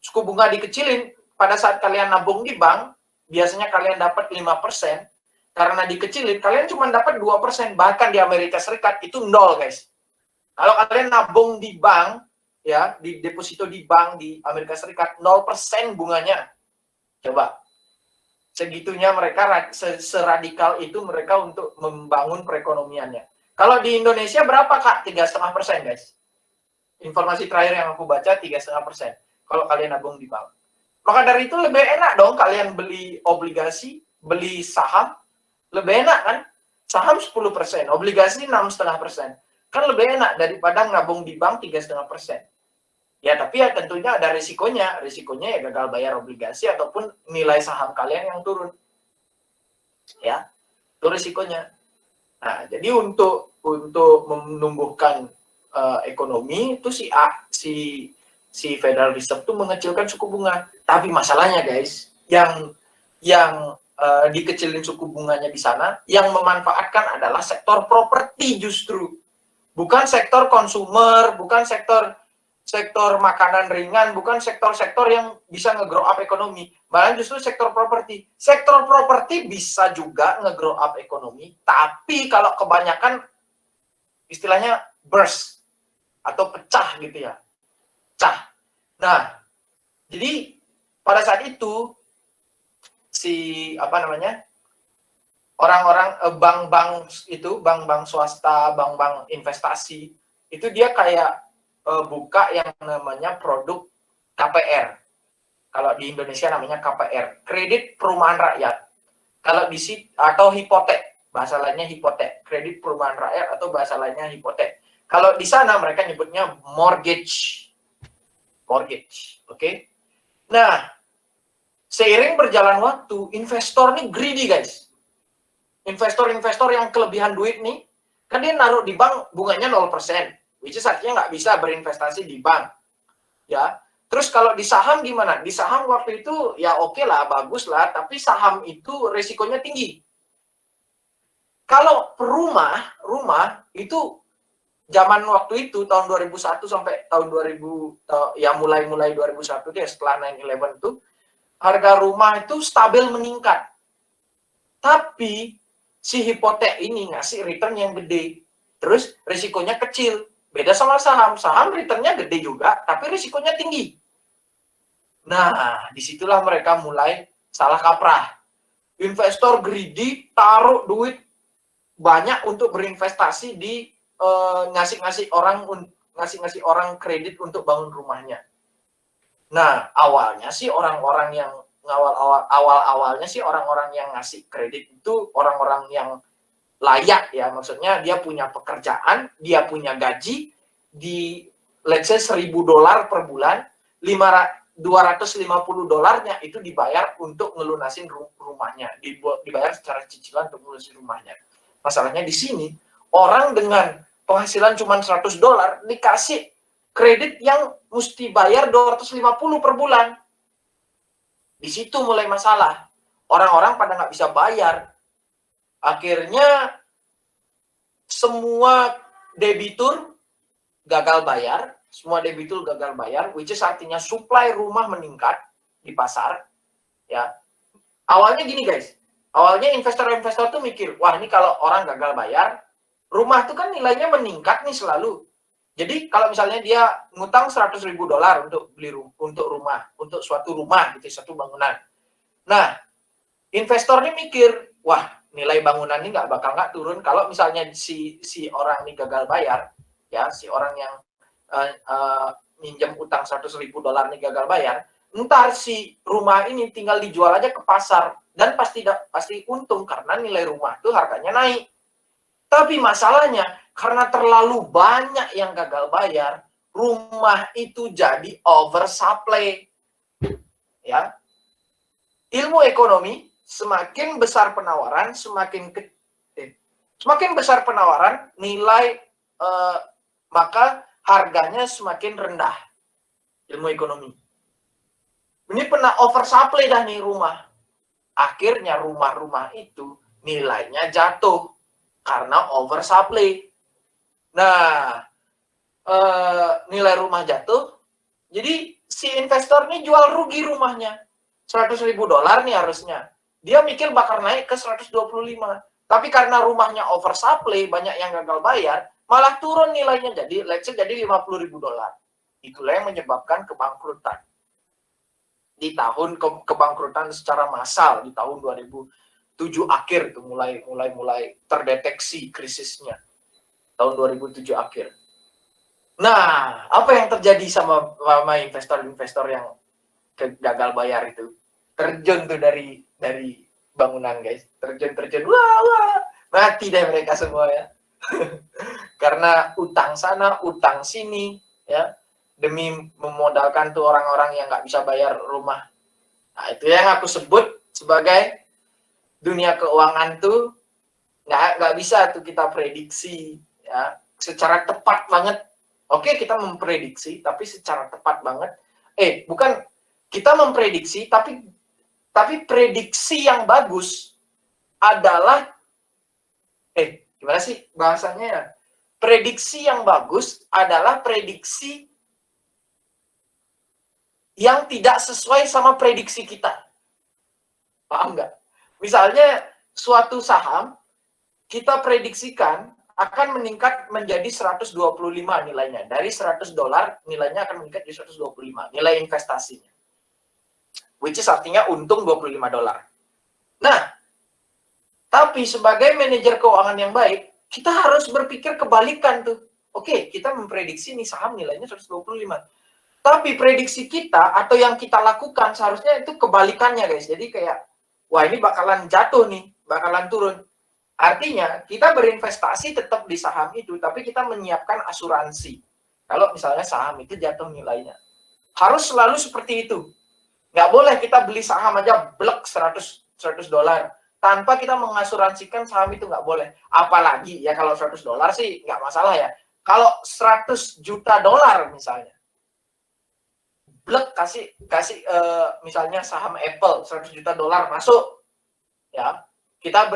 Suku bunga dikecilin, pada saat kalian nabung di bank, biasanya kalian dapat 5%, karena dikecilin, kalian cuma dapat 2%, bahkan di Amerika Serikat itu 0, guys. Kalau kalian nabung di bank, ya, di deposito di bank di Amerika Serikat, 0% bunganya. Coba. Segitunya mereka, seradikal itu mereka untuk membangun perekonomiannya. Kalau di Indonesia berapa, Kak? 3,5%, guys. Informasi terakhir yang aku baca 3,5%. Kalau kalian nabung di bank. Maka dari itu lebih enak dong kalian beli obligasi, beli saham. Lebih enak kan? Saham 10%, obligasi 6,5%. Kan lebih enak daripada nabung di bank 3,5%. Ya, tapi ya tentunya ada risikonya. Risikonya ya gagal bayar obligasi ataupun nilai saham kalian yang turun. Ya, itu risikonya. Nah, jadi untuk menumbuhkan ekonomi itu si Federal Reserve itu mengecilkan suku bunga. Tapi masalahnya guys, yang dikecilin suku bunganya di sana, yang memanfaatkan adalah sektor properti justru. Bukan sektor konsumer, bukan sektor makanan ringan, bukan sektor-sektor yang bisa nge-grow up ekonomi. Malah justru sektor properti. Sektor properti bisa juga nge-grow up ekonomi, tapi kalau kebanyakan istilahnya burst atau pecah gitu ya. Pecah. Nah, jadi pada saat itu orang-orang bank-bank itu, bank-bank swasta, bank-bank investasi itu dia kayak buka yang namanya produk KPR. Kalau di Indonesia namanya KPR, kredit perumahan rakyat. Kalau di atau hipotek, bahasa lainnya hipotek, kredit perumahan rakyat atau bahasa lainnya hipotek. Kalau di sana mereka nyebutnya mortgage. Mortgage, oke? Nah, seiring berjalan waktu, investor nih greedy, guys. Investor-investor yang kelebihan duit nih, kan dia naruh di bank bunganya 0%, which is artinya nggak bisa berinvestasi di bank. Ya, terus kalau di saham gimana? Di saham waktu itu ya oke lah, bagus lah, tapi saham itu resikonya tinggi. Kalau rumah itu zaman waktu itu tahun 2001 sampai tahun 2000 ya mulai 2001 deh, setelah 9/11 tuh harga rumah itu stabil meningkat. Tapi si hipotek ini ngasih return yang gede. Terus risikonya kecil. Beda sama saham. Saham returnnya gede juga, tapi risikonya tinggi. Nah, disitulah mereka mulai salah kaprah. Investor greedy, taruh duit banyak untuk berinvestasi di ngasih-ngasih orang kredit untuk bangun rumahnya. Nah, awalnya sih orang-orang yang awalnya sih orang-orang yang ngasih kredit itu orang-orang yang layak ya, maksudnya dia punya pekerjaan, dia punya gaji di let's say $1.000 per bulan, $250 itu dibayar untuk ngelunasin rumahnya, dibayar secara cicilan untuk ngelunasin rumahnya. Masalahnya di sini orang dengan penghasilan cuma $100 dikasih kredit yang mesti bayar 250 per bulan. Di situ mulai masalah. Orang-orang pada nggak bisa bayar. Akhirnya semua debitur gagal bayar. Semua debitur gagal bayar, which is artinya supply rumah meningkat di pasar. Ya, awalnya gini guys. Awalnya investor-investor tuh mikir, wah ini kalau orang gagal bayar, rumah tuh kan nilainya meningkat nih selalu. Jadi kalau misalnya dia ngutang $100.000 untuk beli rumah, untuk suatu rumah gitu, satu bangunan. Nah, investor ini mikir, wah nilai bangunan ini nggak turun kalau misalnya si orang ini gagal bayar, ya si orang yang minjem utang $100.000 ini gagal bayar, ntar si rumah ini tinggal dijual aja ke pasar dan pasti untung karena nilai rumah tuh harganya naik. Tapi masalahnya, karena terlalu banyak yang gagal bayar, rumah itu jadi oversupply. Ya. Ilmu ekonomi, semakin besar penawaran, semakin besar penawaran, nilai maka harganya semakin rendah. Ilmu ekonomi. Ini pernah oversupply dah nih rumah. Akhirnya rumah-rumah itu nilainya jatuh. Karena oversupply. Nah, nilai rumah jatuh, jadi si investor ini jual rugi rumahnya. $100.000 nih harusnya. Dia mikir bakal naik ke 125. Tapi karena rumahnya oversupply, banyak yang gagal bayar, malah turun nilainya jadi let's say jadi $50.000. Itulah yang menyebabkan kebangkrutan. Di tahun kebangkrutan secara massal di tahun 2007 akhir itu mulai terdeteksi krisisnya. Tahun 2007 akhir. Nah, apa yang terjadi sama investor-investor yang gagal bayar itu? Terjun tuh dari bangunan, guys. Terjun. Wah, mati deh mereka semua ya. Karena utang sana, utang sini, ya. Demi memodalkan tuh orang-orang yang nggak bisa bayar rumah. Nah, itu yang aku sebut sebagai dunia keuangan tuh nggak bisa tuh kita prediksi ya secara tepat banget. Oke, kita memprediksi tapi secara tepat banget. Bukan kita memprediksi tapi Tapi prediksi yang bagus adalah, gimana sih bahasanya ya? Prediksi yang bagus adalah prediksi yang tidak sesuai sama prediksi kita. Paham nggak? Misalnya suatu saham, kita prediksikan akan meningkat menjadi 125 nilainya. Dari $100 nilainya akan meningkat jadi 125 nilai investasinya. Which is artinya untung $25. Nah, tapi sebagai manajer keuangan yang baik, kita harus berpikir kebalikan tuh. Oke, kita memprediksi nih saham nilainya 125. Tapi prediksi kita atau yang kita lakukan seharusnya itu kebalikannya guys. Jadi kayak, wah ini bakalan jatuh nih, bakalan turun. Artinya kita berinvestasi tetap di saham itu, tapi kita menyiapkan asuransi. Kalau misalnya saham itu jatuh nilainya. Harus selalu seperti itu. Nggak boleh kita beli saham aja blek $100 tanpa kita mengasuransikan saham itu, nggak boleh. Apalagi ya kalau $100 sih nggak masalah ya. Kalau $100 juta misalnya, blek kasih misalnya saham Apple $100 juta masuk, ya kita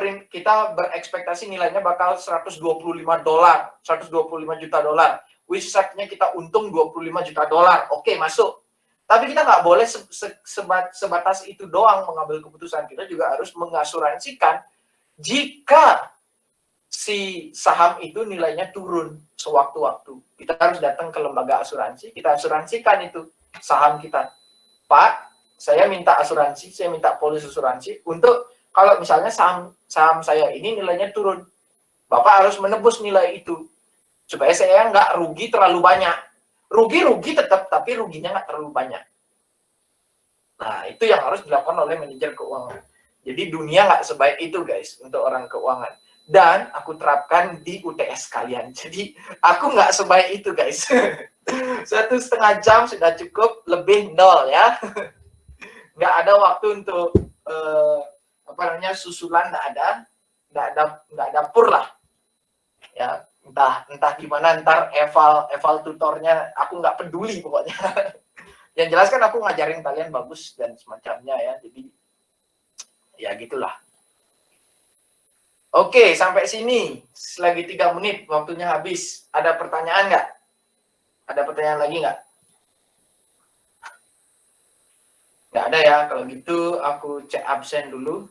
berekspektasi nilainya bakal $125 juta, which artinya kita untung $25 juta, oke masuk. Tapi kita nggak boleh sebatas itu doang mengambil keputusan. Kita juga harus mengasuransikan jika si saham itu nilainya turun sewaktu-waktu. Kita harus datang ke lembaga asuransi, kita asuransikan itu saham kita. Pak, saya minta asuransi, saya minta polis asuransi untuk kalau misalnya saham saya ini nilainya turun. Bapak harus menebus nilai itu supaya saya nggak rugi terlalu banyak. Rugi tetap, tapi ruginya nggak terlalu banyak. Nah, itu yang harus dilakukan oleh manajer keuangan. Jadi dunia nggak sebaik itu guys untuk orang keuangan. Dan aku terapkan di UTS kalian. Jadi aku nggak sebaik itu guys. 1,5 jam sudah cukup, lebih 0 ya. Nggak ada waktu untuk susulan, nggak ada pur lah. Ya, entah gimana ntar eval tutornya, aku nggak peduli pokoknya. Yang jelas kan aku ngajarin kalian bagus dan semacamnya ya, jadi ya gitulah. Oke, sampai sini lagi 3 menit waktunya habis. Ada pertanyaan nggak? Ada pertanyaan lagi nggak? Nggak ada ya. Kalau gitu aku cek absen dulu.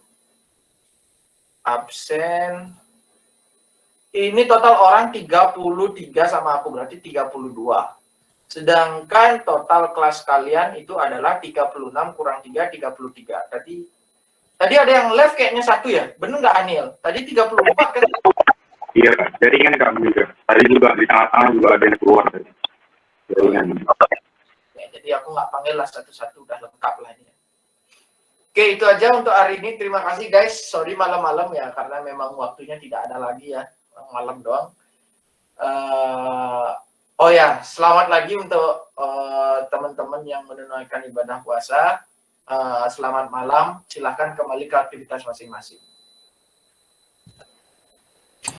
Absen. Ini total orang 33 sama aku, berarti 32. Sedangkan total kelas kalian itu adalah 36 kurang 3, 33. Tadi ada yang left kayaknya 1 ya? Bener nggak Anil? Tadi 34 kan? Iya, jaringan kami juga. Tadi juga di tengah-tengah juga ada yang keluar. Jaringan. Ya, jadi aku nggak panggil lah satu-satu, udah lengkap lah ini. Oke, itu aja untuk hari ini. Terima kasih guys. Sorry malam-malam ya, karena memang waktunya tidak ada lagi ya. Malam doang. Oh ya, selamat lagi untuk teman-teman yang menunaikan ibadah puasa. Selamat malam. Silahkan kembali ke aktivitas masing-masing.